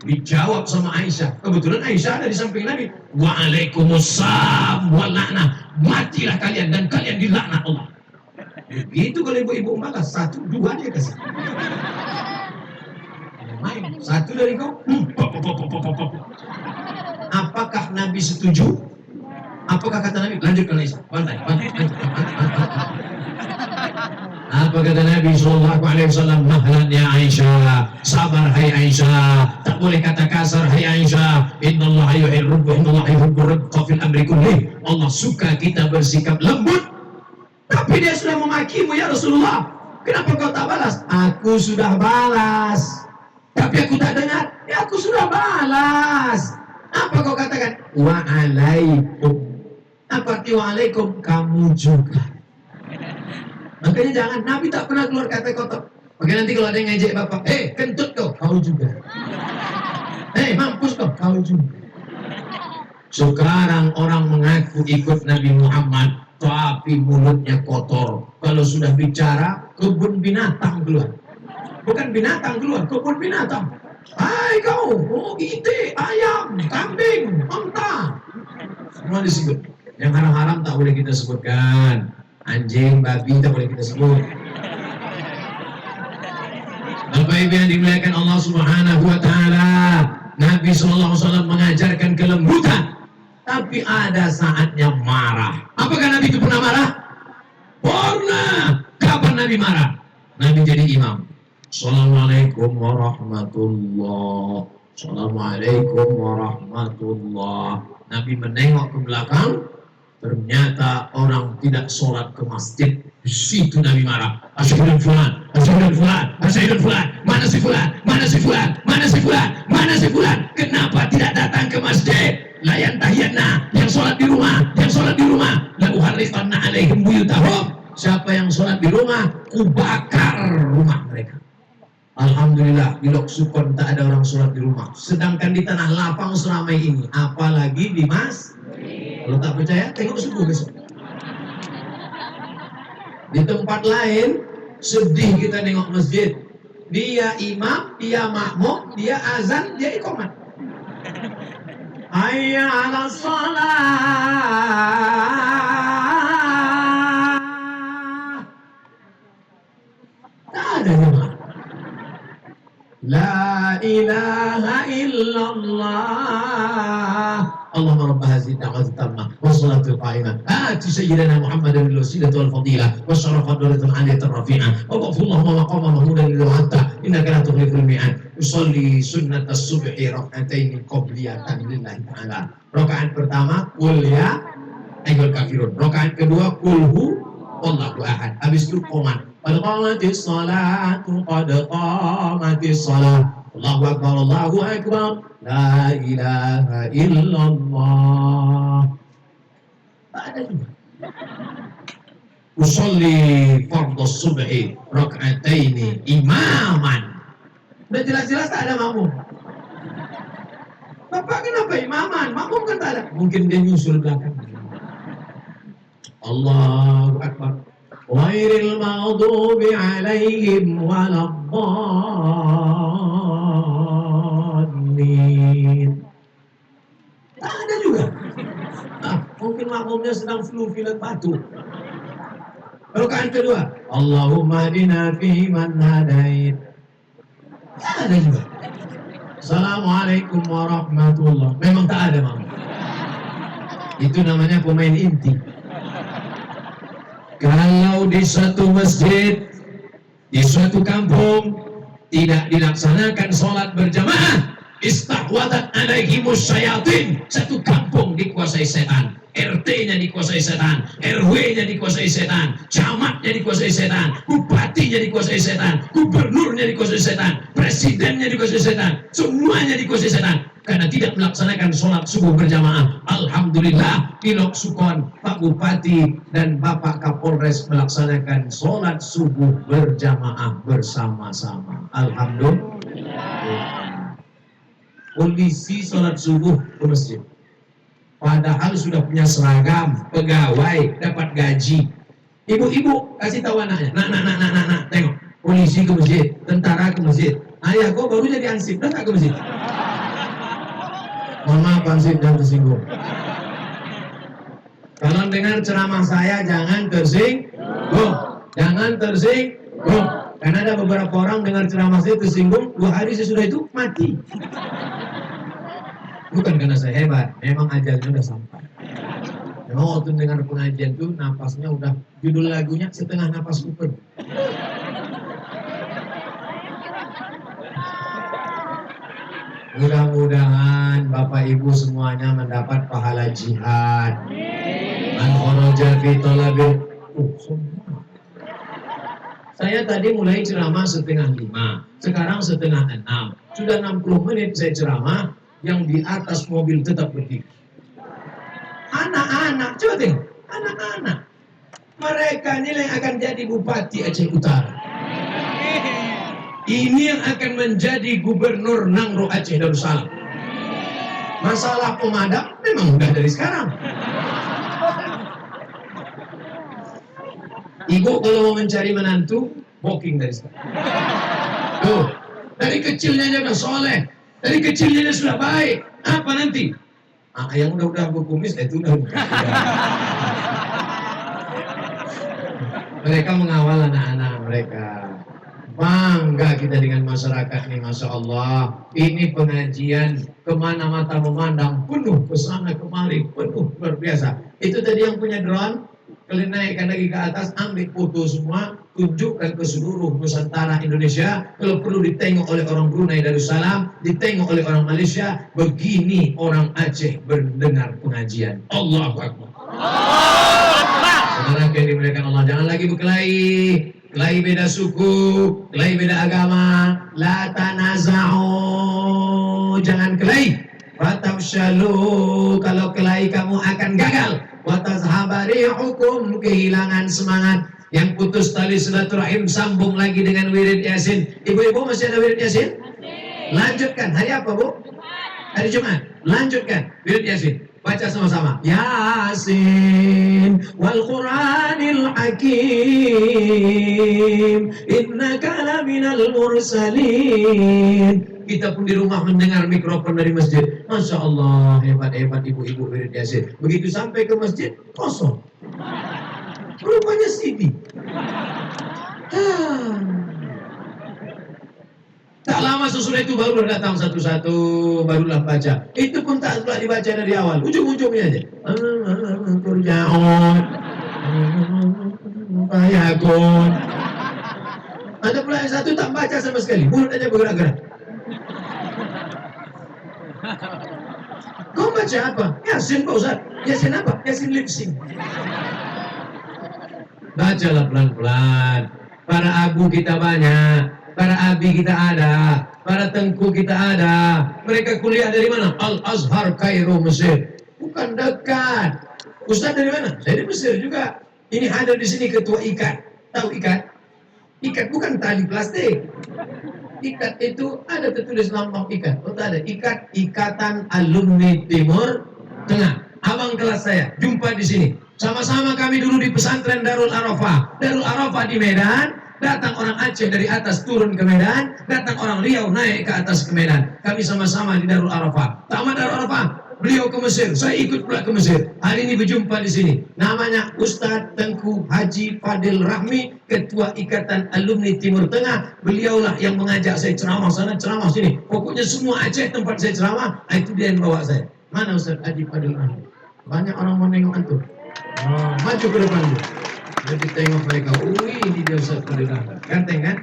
Dijawab sama Aisyah. Kebetulan Aisyah ada di samping Nabi. Waalaikumsalam wala'nah. Matilah kalian dan kalian dilaknat Allah. Begitu kalau ibu-ibu malas. 1, 2 dia kasih. Main. 1 dari kau. Apakah Nabi setuju? Apakah kata Nabi? Lanjutkan Aisyah. Pantai. Apa kata Nabi sallallahu alaihi wasallam? Mahlan ya Aisyah, sabar hai Aisyah, tak boleh kata kasar hai Aisyah. Innallaha yuhibbu rifqa fil amri kulli. Allah suka kita bersikap lembut. Tapi dia sudah memakimu ya Rasulullah. Kenapa kau tak balas? Aku sudah balas. Tapi aku tak dengar. Ya aku sudah balas. Apa kau katakan? Waalaikum. Apa arti waalaikum? Kamu juga. Makanya jangan, Nabi tak pernah keluar kata kotor. Oke, nanti kalau ada yang ngejek bapak, kentut kau juga. Mampus kau juga. Sekarang orang mengaku ikut Nabi Muhammad, tapi mulutnya kotor. Kalau sudah bicara, kebun binatang keluar. Bukan binatang keluar, kebun binatang. Hai kau, ite, ayam, kambing, onta. Semua disebut. Yang haram-haram tak boleh kita sebutkan. Anjing, babi tak boleh kita sebut. Bapak Ibu yang dimuliakan Allah Subhanahu wa taala, Nabi sallallahu alaihi wasallam mengajarkan kelembutan, tapi ada saatnya marah. Apakah Nabi itu pernah marah? Pernah. Kapan Nabi marah? Nabi jadi imam. Assalamualaikum warahmatullah. Assalamualaikum warahmatullah. Nabi menengok ke belakang. Ternyata orang tidak sholat ke masjid. Di situ Nabi marah. Asyhadu fulan, asyhadu fulan, asyhadu fulan. Mana si fulan? Mana si fulan? Mana si fulan? Mana si fulan? Kenapa tidak datang ke masjid? La yantahiyanna, yang sholat di rumah, yang sholat di rumah. La uharriqanna alaihim buyutahum. Siapa yang sholat di rumah, kubakar rumah mereka. Alhamdulillah di Lok Sukon tak ada orang sholat di rumah. Sedangkan di tanah lapang seramai ini, apalagi di masjid. Kalau tak percaya, tengok subuh besok. Di tempat lain, sedih kita nengok masjid. Dia imam, dia makmum, dia azan, dia iqamat. Hayya 'alas shalah. Tak ada jemaah. La ilaha illallah. Allahumma rabb hadhihi ad-da'wati at-tammah was-salatu al-qa'imah ati sayyidina Muhammadan al-wasilata wal-fadilah was-sharafa ad-darajata al-'aliyata ar-rafi'ah Allahumma maqama mahmudan lil wa'ata innaka la tukhliful mi'ad. Usolli sunnat as-subhi rak'atain qabliyatan lillahi ta'ala. Rakaat pertama qul ya ayyuhal kafirun. Rakaat kedua qul hu wallahu ahad. Habis itu qomat. Qad qamatis salatu, qad qamatis salat. Allahu akbar, Allahu akbar. La ilaha illallah. Tak ada juga. Usolli fardhu subhi rak'ataini imaman. Udah jelas-jelas tak ada makmum. Bapak kenapa imaman? Makmum kan tak ada. Mungkin dia nyusul belakang. Allahu akbar. Ghairil maghdubi alaihim waladdallin. Tak ada juga. Mungkin makmumnya sedang flu pilek batuk. Rakaat kedua, Allahumma hadina fi man hadait. Tak ada juga. Assalamualaikum warahmatullah. Memang tak ada, Mama. Itu namanya pemain inti. Kalau di suatu masjid, di suatu kampung tidak dilaksanakan sholat berjamaah, istahwadat alaihimus syayatin. Satu kampung dikuasai setan. RT-nya dikuasai setan, RW-nya dikuasai setan, camatnya dikuasai setan, bupatinya dikuasai setan, gubernurnya dikuasai setan, presidennya dikuasai setan, semuanya dikuasai setan. Karena tidak melaksanakan sholat subuh berjamaah. Alhamdulillah, Pilok Sukon, Pak Bupati dan Bapak Kapolres melaksanakan sholat subuh berjamaah bersama-sama. Alhamdulillah. Polisi sholat subuh ke masjid. Padahal sudah punya seragam, pegawai, dapat gaji. Ibu-ibu kasih tahu anaknya, nak, tengok. Polisi ke masjid, tentara ke masjid. Ayah kok baru jadi ansip, dah tak ke masjid? Mohon maaf ansip, jangan tersinggung. Kalau dengar ceramah saya, jangan tersinggung. Jangan tersinggung. Karena ada beberapa orang dengar ceramah saya tersinggung, 2 hari sesudah itu mati. Bukan karena saya hebat, memang ajalnya udah sampai. Memang waktu dengar pengajian itu napasnya udah, judul lagunya setengah napas Cooper. Mudah-mudahan Bapak Ibu semuanya mendapat pahala jihad. Man kharaja fi talabil. Saya tadi mulai ceramah 4:30, sekarang 5:30. Sudah 60 menit saya ceramah. Yang di atas mobil tetap berdiri. Anak-anak, coba tengok, anak-anak. Mereka ini yang akan jadi Bupati Aceh Utara. Ini yang akan menjadi Gubernur Nangro Aceh Darussalam. Masalah pemadam memang udah dari sekarang. Ibu kalau mau mencari menantu, booking dari sekarang. Tuh, dari kecilnya dia udah soleh. Dari kecilnya dia sudah baik. Apa nanti? Yang udah kumis itu udah. Mereka mengawal anak-anak mereka. Bangga kita dengan masyarakat ini, Masya Allah. Ini pengajian kemana mata memandang, penuh kesana kemari, penuh luar biasa. Itu tadi yang punya drone, kalian naikkan lagi ke atas, ambil foto semua, tunjukkan ke seluruh Nusantara Indonesia. Kalau perlu ditengok oleh orang Brunei Darussalam, ditengok oleh orang Malaysia. Begini orang Aceh mendengar pengajian. Allahu Akbar. Saudara yang dimuliakan Allah, jangan lagi berkelahi. Kelahi beda suku, kelahi beda agama. La tanaza'u, jangan kelahi. Fatafshalu, kalau kelahi kamu akan gagal. Wa tazhabari hukum, kehilangan semangat. Yang putus tali silaturahim sambung lagi dengan wirid Yasin. Ibu-ibu masih ada wirid Yasin? Lanjutkan. Hari apa, Bu? Hari Jumat. Lanjutkan wirid Yasin. Baca sama-sama. Yasin wal Qur'anil Hakim innaka laminal mursalin. Kita pun di rumah mendengar mikrofon dari masjid. Masya Allah, hebat-hebat ibu-ibu wirid Yasin. Begitu sampai ke masjid, kosong. Rupanya CD. Tak lama sesudah itu baru datang satu-satu, barulah baca. Itu pun tak pula dibaca dari awal, ujung-ujungnya aja. Turja'un, fayakun. Ada pula yang satu tak baca sama sekali, mulut aja bergerak-gerak. Kau baca apa? Yasin Pak Ustaz. Yasin apa? Yasin lip sync. Bacalah pelan-pelan. Para abu kita banyak, para abi kita ada, para tengku kita ada. Mereka kuliah dari mana? Al-Azhar, Kairo, Mesir. Bukan dekat. Ustaz dari mana? Saya dari Mesir juga. Ini hadir di sini ketua IKAT. Tahu IKAT? IKAT bukan tali plastik. IKAT itu ada tertulis lambang IKAT. Oh, ada IKAT, Ikatan Alumni Timur Tengah. Abang kelas saya jumpa di sini. Sama-sama kami dulu di pesantren Darul Arafah. Darul Arafah di Medan. Datang orang Aceh dari atas turun ke Medan. Datang orang Riau naik ke atas ke Medan. Kami sama-sama di Darul Arafah. Tamat Darul Arafah, beliau ke Mesir. Saya ikut pula ke Mesir. Hari ini berjumpa di sini. Namanya Ustadz Tengku Haji Fadil Rahmi, Ketua Ikatan Alumni Timur Tengah. Beliaulah yang mengajak saya ceramah sana, ceramah sini. Pokoknya semua Aceh tempat saya ceramah, itu dia yang bawa saya. Mana Ustadz Haji Fadil Rahmi? Banyak orang mau nengok antum. Oh, maju ke depan dulu. Jadi tengok mereka, ini dia Ustadz Fadil Rahmi. Ganteng kan?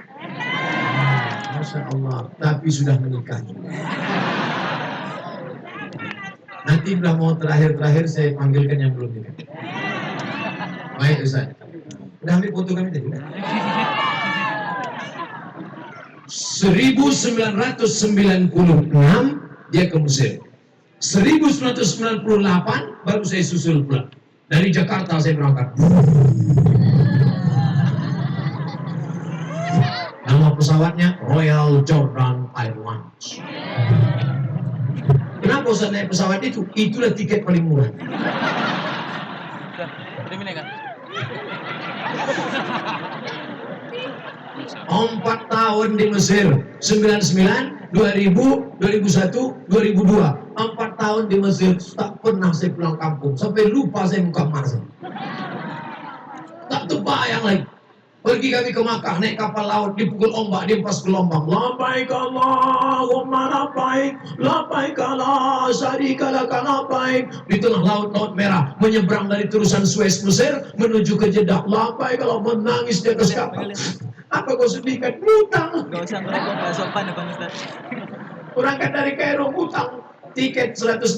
Masya Allah, tapi sudah menikah. Nanti udah mau terakhir saya panggilkan yang belum nikah. Baik Ustaz. Udah ambil foto kami tadi. 1996 dia ke Mesir. 1998 baru saya susul pulang. Dari Jakarta saya berangkat. Nama pesawatnya Royal Jordan Airlines. Kenapa Ustaz naik pesawat itu? Itulah tiket paling murah. 4 tahun di Mesir, 99, 2000, 2001, 2002. 4 tahun di Mesir, tak pernah saya pulang kampung. Sampai lupa saya muka Mars. Tak terbayang lagi. Pergi kami ke Makkah, naik kapal laut, dipukul ombak, diempas gelombang. Labbaik Allahumma labbaik, labbaik la syarika laka labbaik. Di tengah laut, laut merah, menyeberang dari terusan Suez Mesir menuju ke Jeddah. Labbaik Allah, menangis di atas kapal. Apa kau sedihkan? Hutang. Gak usah ngerokok, gak sopan ya Bang Ustaz. Berangkat dari Kairo, hutang. Tiket $100,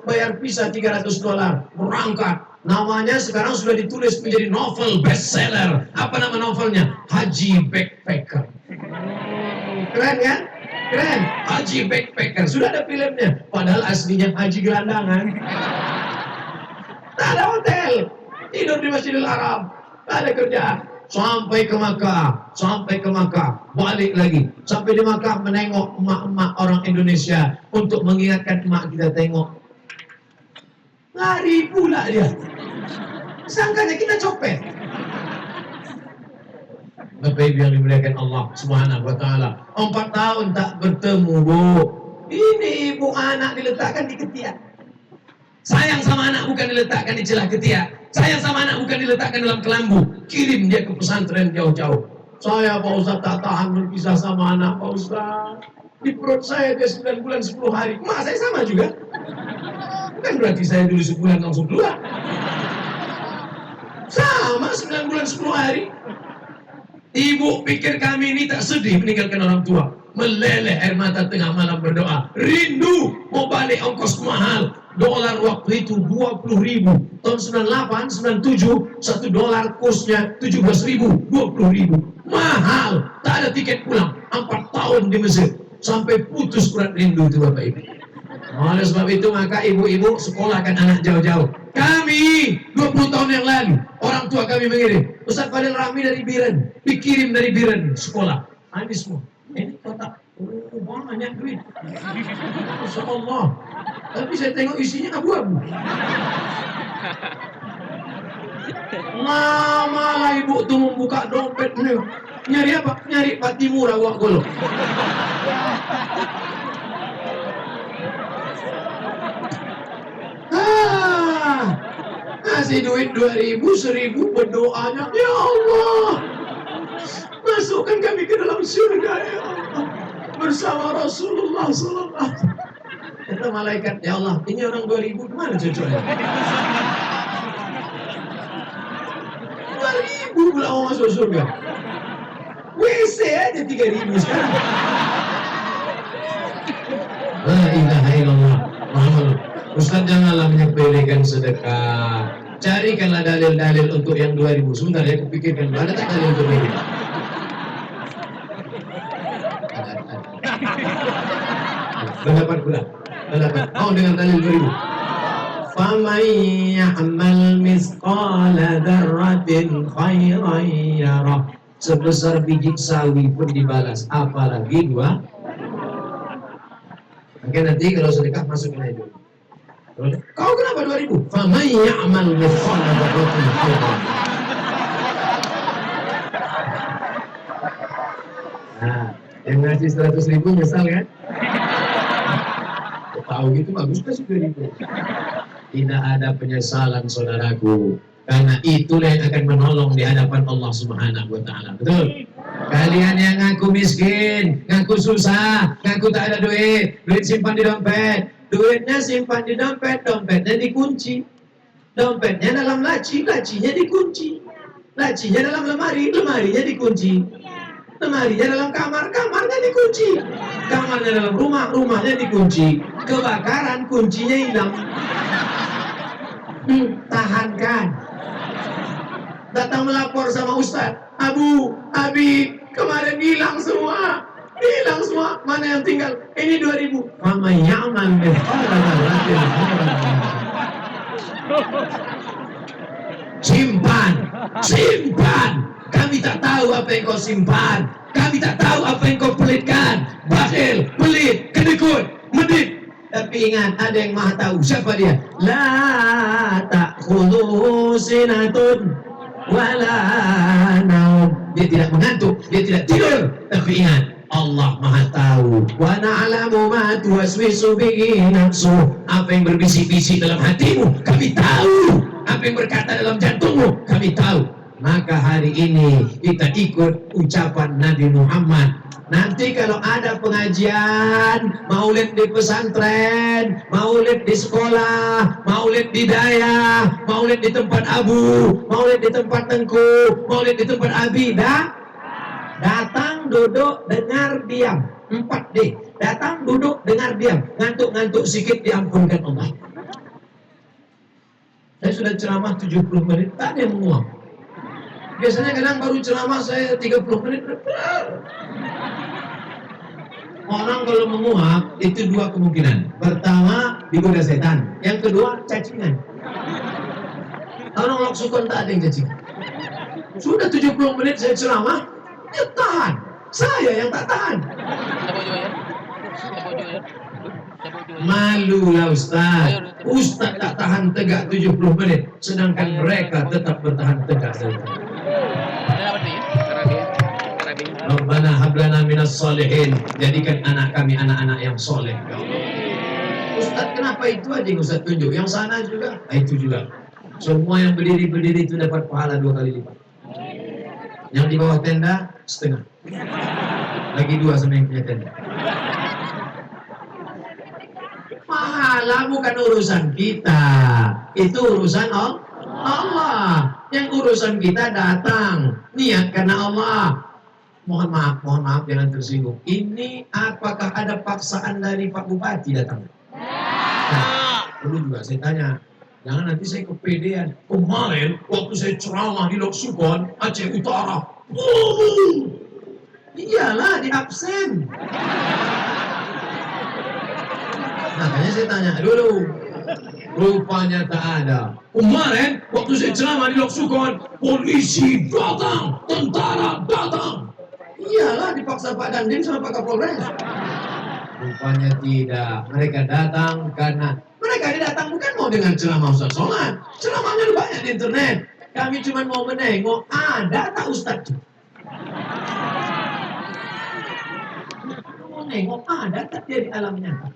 bayar visa $300. Berangkat. Namanya sekarang sudah ditulis menjadi novel bestseller. Apa nama novelnya? Haji Backpacker. Keren kan? Keren. Haji Backpacker. Sudah ada filmnya. Padahal aslinya Haji Gelandangan. Tak ada hotel. Tidur di Masjidil Haram. Tak ada kerja. Sampai ke Makkah, balik lagi. Sampai di Makkah menengok emak-emak orang Indonesia untuk mengingatkan emak kita tengok. Lari pula dia. Sangkanya kita copet. Bapak Ibu yang dimuliakan Allah Subhanahu wa taala. 4 tahun tak bertemu, Bu. Ini ibu anak diletakkan di ketiak. Sayang sama anak bukan diletakkan di celah ketiak. Sayang sama anak bukan diletakkan dalam kelambu. Kirim dia ke pesantren jauh-jauh. Saya Pak Ustaz tak tahan berpisah sama anak Pak Ustaz. Di perut saya dia 9 bulan 10 hari. Mak saya sama juga. Bukan berarti saya dulu sebulan langsung keluar. Sama 9 bulan 10 hari. Ibu pikir kami ini tak sedih meninggalkan orang tua. Meleleh air mata tengah malam berdoa. Rindu mau balik ongkos mahal. Dolar waktu itu 20.000. Tahun 98, 97, $1 kursnya 17.000, 20.000. Mahal. Tak ada tiket pulang. 4 tahun di Mesir. Sampai putus surat rindu itu Bapak Ibu. Oleh sebab itu maka ibu-ibu sekolahkan anak jauh-jauh. Kami 20 tahun yang lalu orang tua kami mengirim. Ustaz Fadil Rahmi dari Biren, dikirim dari Biren sekolah. Ini semua. Ini kotak. Oh, banyak duit. Masya Allah. Tapi saya tengok isinya abu-abu. Lama lah ibu tuh membuka dompet. Nyari apa? Nyari pati murah wak golok. Kasih duit 2.000, 1.000 berdoanya, ya Allah, masukkan kami ke dalam surga ya Allah bersama Rasulullah SAW. Kata malaikat, ya Allah, ini orang 2.000 gimana cocoknya? 2.000 pula mau masuk surga. WC aja 3.000 sekarang. La ilaha illallah Muhammad. Ustaz janganlah menyepelekan sedekah. Carikanlah dalil-dalil untuk yang 2.000. Sebentar ya, kupikirkan ada tak dalil untuk ini. Berdapat pula. Berdapat. Oh, dengan dalil 2000. Faman ya'mal misqala dzarratin khairan yarah. Sebesar biji sawi pun dibalas, apalagi dua. Oke, nanti kalau sedekah masukin aja dulu. Kau kenapa 2000? Faman ya'mal misqala dzarratin khairan. Nah, yang ngasih 100.000 nyesal kan? Tahu gitu bagus kasih 2000. Tidak ada penyesalan saudaraku, karena itulah yang akan menolong di hadapan Allah Subhanahu wa taala. Betul? Kalian yang ngaku miskin, ngaku susah, ngaku tak ada duit, duit simpan di dompet, duitnya simpan di dompet, dompetnya dikunci. Dompetnya dalam laci, lacinya dikunci. Lacinya dalam lemari, lemarinya dikunci. Lemarinya dalam kamar, kamarnya dikunci. Kamarnya dalam rumah, rumahnya dikunci. Kebakaran, kuncinya hilang. Tahankan. Datang melapor sama Ustadz, Abu, Abi, kemarin hilang semua. Hilang semua, mana yang tinggal? Ini 2000. Mama yaman simpan, simpan. Kami tak tahu apa yang kau simpan. Kami tak tahu apa yang kau pelitkan. Bakhil, pelit, kedekut, medit. Tapi ingat, ada yang maha tahu. Siapa dia? La ta'khudhuhu sinatun wala naum. Dia tidak mengantuk, dia tidak tidur. Tapi ingat, Allah maha tahu. Wa na'lamu ma tuwaswisu bihi nafsuh. Apa yang berbisik-bisik dalam hatimu, kami tahu. Apa yang berkata dalam jantungmu, kami tahu. Maka hari ini kita ikut ucapan Nabi Muhammad. Nanti kalau ada pengajian, maulid di pesantren, maulid di sekolah, maulid di daya, maulid di tempat Abu, maulid di tempat Tengku, maulid di tempat Abi, datang, duduk, dengar, diam. 4D. Datang, duduk, dengar, diam. Ngantuk-ngantuk sikit diampunkan Allah. Saya sudah ceramah 70 menit, tak ada yang menguap. Biasanya kadang baru ceramah saya 30 menit. Orang kalau menguap itu dua kemungkinan. Pertama, digoda setan. Yang kedua, cacingan. Orang loksukon tak ada yang cacing. Sudah 70 menit saya ceramah, dia tahan. Saya yang tak tahan. Malulah Ustaz. Ustaz tak tahan tegak 70 menit, sedangkan mereka tetap bertahan tegak. Rabbana hablana minas salihin. Jadikan anak kami anak-anak yang soleh. Ustaz, kenapa itu aja yang Ustaz tunjuk? Yang sana juga? Itu juga. Semua yang berdiri-berdiri itu dapat pahala 2 kali lipat. Yang di bawah tenda, setengah. Lagi 2 sama yang punya tenda. Pahala bukan urusan kita. Itu urusan Allah. Yang urusan kita datang. Niat karena Allah. Mohon maaf, jangan tersinggung. Ini apakah ada paksaan dari Pak Bupati datang? Nah, perlu juga saya tanya. Jangan nanti saya kepedean. Kemarin waktu saya ceramah di Loksukon, Aceh Utara. Iyalah, di absen. Makanya saya tanya dulu. Rupanya tak ada. Kemarin waktu saya ceramah di Loksukon, polisi datang, tentara datang. Iyalah, dipaksa Pak Dandim sama Pak Kapolres. Rupanya tidak. Mereka datang karena mereka datang bukan mau dengan ceramah Ustaz Somad. Ceramahnya banyak di internet. Kami cuma mau menengok ada tak Ustaz. Mau nengok ada tak dia di alam nyata.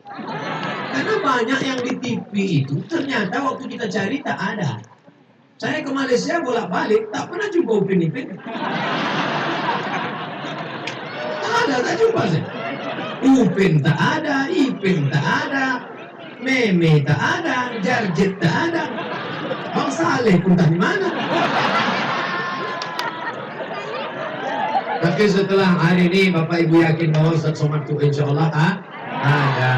Karena banyak yang di TV itu ternyata waktu kita cari tak ada. Saya ke Malaysia bolak-balik tak pernah jumpa Upin Ipin. Tak jumpa saya. Upin tak ada, Ipin tak ada, Meme tak ada, Jarjet tak ada, Bang Saleh pun tak di mana. Tapi setelah hari ini Bapak Ibu yakin bahwa Ustaz Somad itu insya Allah ada.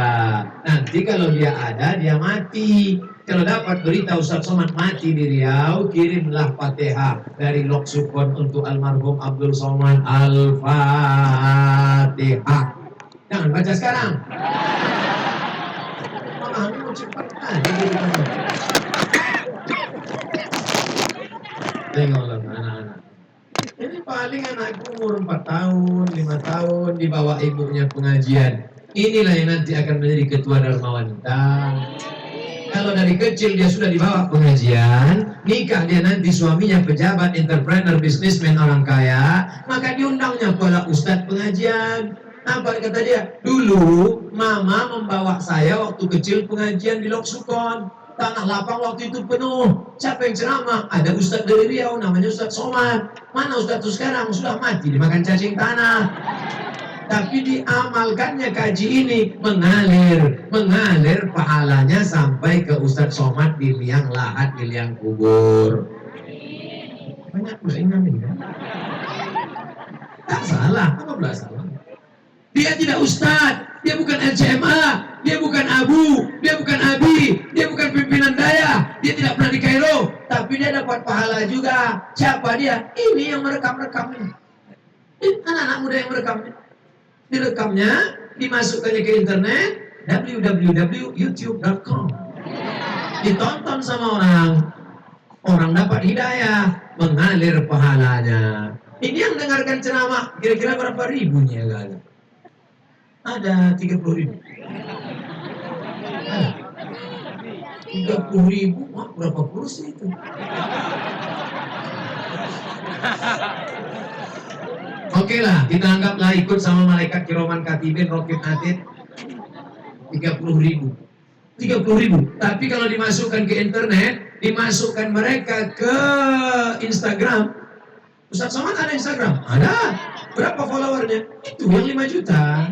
Nanti kalau dia ada, dia mati. Kalau dapat berita Ustaz Somad mati di Riau, kirimlah Fatihah dari Loksukon untuk almarhum Abdul Somad. Al-Fatihah. Jangan baca sekarang. memahami mau cepat aja gitu kan. Tengoklah anak-anak. Ini paling anakku umur 4 tahun, 5 tahun dibawa ibunya pengajian. Inilah yang nanti akan menjadi ketua Dharma Wanita. Kalau dari kecil dia sudah dibawa pengajian, nikah dia nanti suaminya pejabat, entrepreneur, bisnismen, orang kaya, maka diundangnya pula ustadz pengajian. Apa kata dia? Dulu mama membawa saya waktu kecil pengajian di Loksukon. Tanah lapang waktu itu penuh. Siapa yang ceramah? Ada ustadz dari Riau, namanya Ustadz Somad. Mana ustadz itu sekarang? Sudah mati, dimakan cacing tanah. Tapi diamalkannya kaji ini mengalir pahalanya sampai ke Ustadz Somad di liang lahat, di liang kubur. Banyak pula ini kan? Tak salah, apa pula salah? Dia tidak ustadz, dia bukan LCMA, dia bukan abu, dia bukan abi, dia bukan pimpinan daya, dia tidak pernah di Kairo, tapi dia dapat pahala juga. Siapa dia? Ini yang merekam-rekam ini. Anak-anak muda yang merekamnya. Direkamnya, dimasukkannya ke internet, www.youtube.com. Ditonton sama orang dapat hidayah, mengalir pahalanya. Ini yang dengarkan ceramah, kira-kira berapa ribunya kan? Ada 30.000. Ada 30.000, wah berapa kursi itu? Oke lah, kita anggaplah ikut sama malaikat kiroman katibin, rokib atid 30.000. 30.000. Tapi kalau dimasukkan ke internet, dimasukkan mereka ke Instagram. Ustadz Somad ada Instagram? Ada. Berapa followernya? Itu yang 5 juta.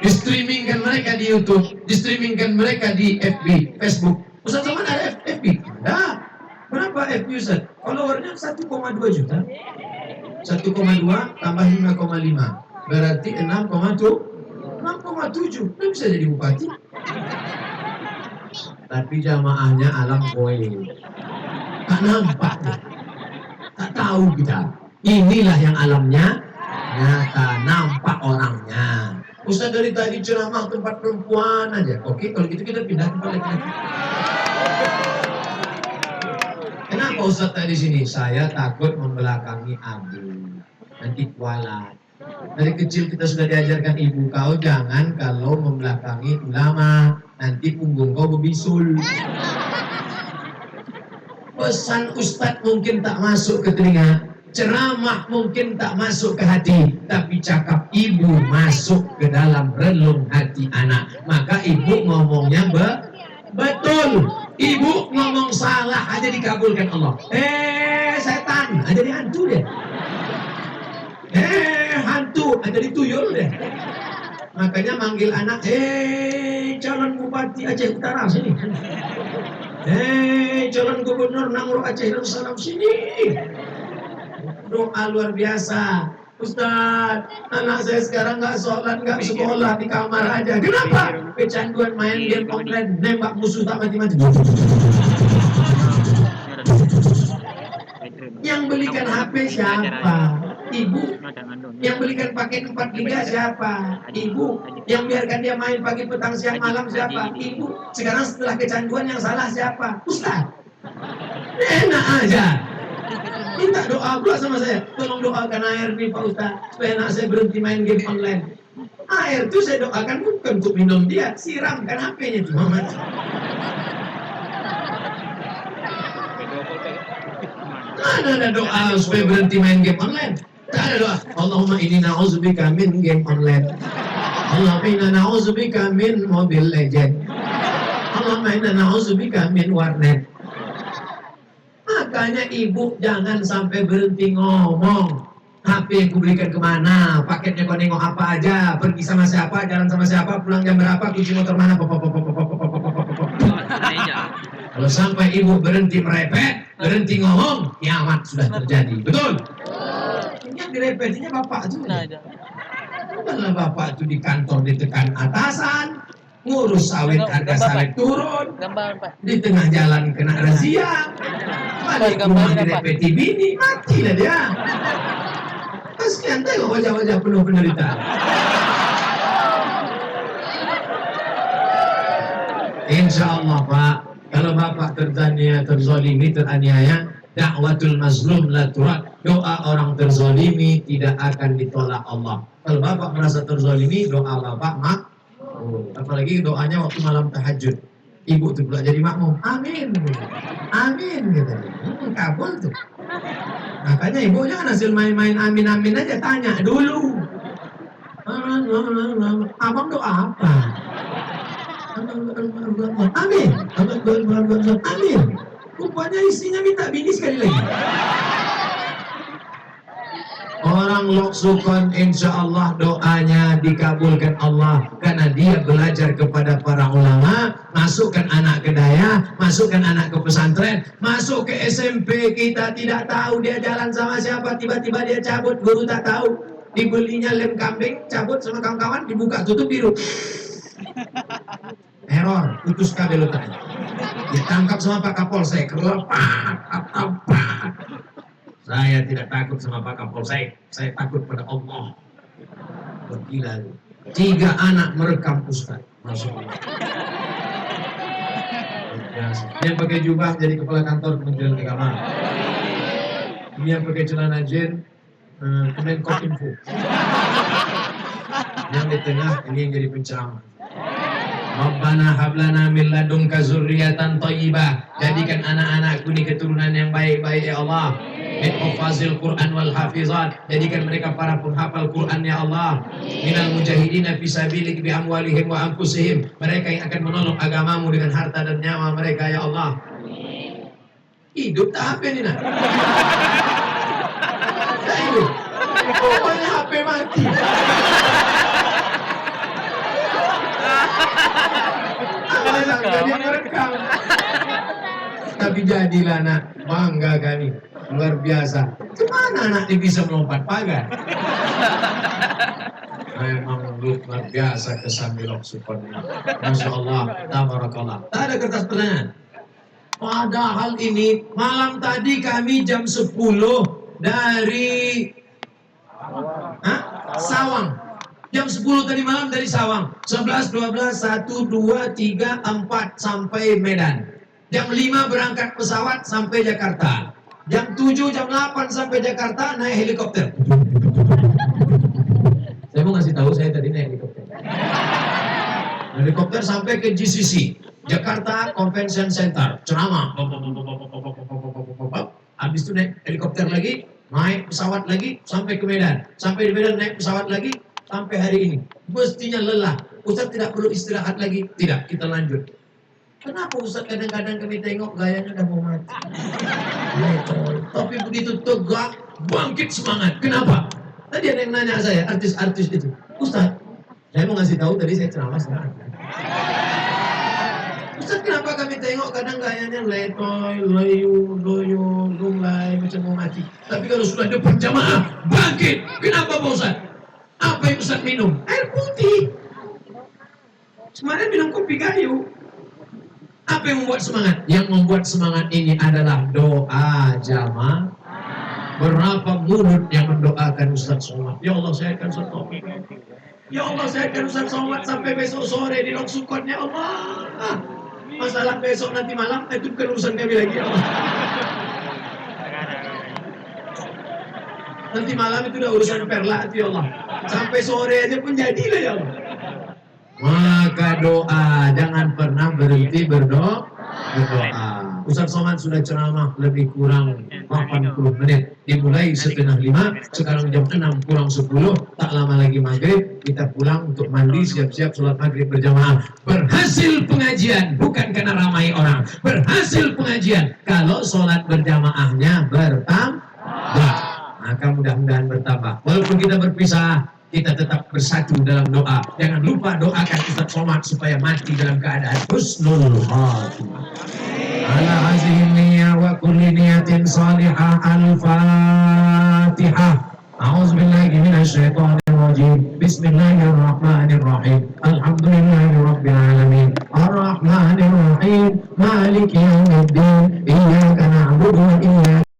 Di-streamingkan mereka di YouTube, di-streamingkan mereka di FB, Facebook. Ustadz Somad ada FB? Ada. Berapa FB Ustadz? Followernya 1,2 juta. 1,2 tambah 5,5 berarti 6,7. Itu bisa jadi bupati. Tapi jamaahnya alam goib. Tak nampak, tak tahu kita. Inilah yang alamnya nyata, nampak orangnya. Ustaz dari tadi ceramah tempat perempuan aja. Oke, kalau gitu kita pindah tempat laki-laki. Kenapa Ustaz tadi sini? Saya takut membelakangi Abu. Nanti kualat. Dari kecil kita sudah diajarkan ibu kau jangan kalau membelakangi ulama. Nanti punggung kau berbisul. Pesan Ustaz mungkin tak masuk ke telinga, ceramah mungkin tak masuk ke hati, tapi cakap ibu masuk ke dalam relung hati anak. Maka ibu ngomongnya betul. Ibu ngomong salah aja dikabulkan Allah. Setan aja jadi hantu deh. Hantu aja jadi tuyul deh. Makanya manggil anak, calon bupati Aceh Utara sini. Calon gubernur Namur Aceh Darussalam sini. Doa luar biasa. Ustaz, anak saya sekarang nggak sholat, nggak sekolah, di kamar aja. Kenapa? Kecanduan main game online, nembak musuh tak mati-mati. Yang belikan HP siapa? Ibu. Yang belikan paket 4 giga siapa? Ibu. Yang biarkan dia main pagi, petang, siang, malam siapa? Ibu. Sekarang setelah kecanduan yang salah siapa? Ustaz. Enak aja. Minta doa pula sama saya. Tolong doakan air nih Pak Ustaz, supaya anak saya berhenti main game online. Air itu saya doakan bukan untuk minum dia, siramkan HP-nya cuma mati. Mana ada doa supaya berhenti main game online? Tak ada doa. Allahumma inni na'udzubika min game online. Allahumma inna na'udzubika min Mobile Legend. Allahumma inna na'udzubika min warnet. Makanya ibu jangan sampai berhenti ngomong. HP yang kuberikan kemana, paketnya kau nengok apa aja, pergi sama siapa, jalan sama siapa, pulang jam berapa, kunci motor mana, Kalau sampai ibu berhenti merepet, berhenti ngomong, kiamat sudah terjadi. Betul? Yang direpetinya bapak itu. Bukanlah bapak itu di kantor ditekan atasan, ngurus sawit harga sawit turun, di tengah jalan kena razia, balik rumah direpeti bini, mati lah dia. Kasihan tengok wajah-wajah penuh penderitaan. Insya Allah Pak, kalau Bapak terzalimi, teraniaya, dakwatul mazlum la turad, doa orang terzalimi tidak akan ditolak Allah. Kalau Bapak merasa terzalimi, doa Bapak apalagi doanya waktu malam tahajud. Ibu tuh pula jadi makmum, amin, amin gitu. Kabul tuh. Makanya ibu jangan hasil main-main amin-amin aja, tanya dulu. Abang doa apa? Amin. Amin. Rupanya isinya minta bini sekali lagi. Orang Loksukon insya Allah doanya dikabulkan Allah karena dia belajar kepada para ulama, masukkan anak ke daya, masukkan anak ke pesantren, masuk ke SMP, kita tidak tahu dia jalan sama siapa, tiba-tiba dia cabut, guru tak tahu, dibelinya lem kambing, cabut sama kawan-kawan, dibuka tutup biru, error, putus kabel otaknya, ditangkap sama Pak Kapolsek, lepak. Saya tidak takut sama Pak Kapolsek, saya takut pada Allah. Gila. 3 anak merekam Ustaz, Masya Allah. Yang pakai jubah jadi kepala kantor Kementerian Agama. Ini yang pakai celana jin, Kemenkominfo. Yang di tengah ini yang jadi penceramah. Rabbana hablana min ladunka zurriyatan thayyibah. Jadikan anak-anakku ini keturunan yang baik-baik ya Allah. Min hufazil Quran wal hafizat. Jadikan mereka para penghafal Quran ya Allah. Minal mujahidina fi sabilik bi amwalihim wa anfusihim. Mereka yang akan menolong agamamu dengan harta dan nyawa mereka ya Allah. Hidup tak apa ini nak? Tak hidup. Pokoknya HP mati. Jadi merekam. Tapi jadilah nak, bangga kami, luar biasa. Kemana anak ini bisa melompat pagar? Memang luar biasa kesan di Loksukon ini. Masya Allah, tabarakallah. Tak ada kertas pertanyaan. Padahal ini malam tadi kami jam 10 dari Sawang. Jam 10 tadi malam dari Sawang, 11, 12, 1, 2, 3, 4 sampai Medan. Jam 5 berangkat pesawat sampai Jakarta. Jam 7, jam 8 sampai Jakarta naik helikopter. Saya mau ngasih tahu saya tadi naik helikopter. Helikopter sampai ke GCC, Jakarta Convention Center, ceramah. Habis itu naik helikopter lagi, naik pesawat lagi sampai ke Medan. Sampai di Medan naik pesawat lagi. Sampai hari ini, mestinya lelah. Ustaz tidak perlu istirahat lagi. Tidak, kita lanjut. Kenapa Ustaz kadang-kadang kami tengok gayanya udah mau mati? Tapi begitu tegak, bangkit semangat. Kenapa? Tadi ada yang nanya saya, artis-artis itu. Ustaz, saya mau ngasih tahu tadi saya ceramah sekarang. Ustaz, kenapa kami tengok kadang gayanya letoy, layu, loyo, lunglai, macam mau mati. Tapi kalau sudah depan jamaah, bangkit. Kenapa Pak Ustaz? Apa yang Ustaz minum? Air putih. Kemarin minum kopi kayu. Apa yang membuat semangat? Yang membuat semangat ini adalah doa jamaah. Berapa mulut yang mendoakan Ustaz Somad? Ya Allah, sehatkan Ustaz Somad. Ya Allah, sehatkan Ustaz Somad sampai besok sore di Loksukon. Ya Allah. Masalah besok nanti malam itu bukan urusan kami lagi ya Allah. Nanti malam itu udah urusan perla ya Allah. Sampai sore aja pun jadilah ya Allah. Maka doa, jangan pernah berhenti berdoa. Ustaz Somad sudah ceramah lebih kurang 80 menit. Dimulai setengah 5, sekarang jam 6 kurang 10. Tak lama lagi maghrib, kita pulang untuk mandi, siap-siap sholat maghrib berjamaah. Berhasil pengajian, bukan karena ramai orang. Berhasil pengajian, kalau sholat berjamaahnya bertambah. Maka mudah-mudahan bertambah. Walaupun kita berpisah, kita tetap bersatu dalam doa. Jangan lupa doakan Ustaz Somad supaya mati dalam keadaan husnul khatimah. Ala hazihi niyyah wa kulli niyatin salihah. Al-Fatihah. A'udzubillahi minasyaitonir rajim. Bismillahirrahmanirrahim. Alhamdulillahirabbil alamin. Arrahmanirrahim. Maliki yaumiddin. Iyyaka na'budu wa iyyaka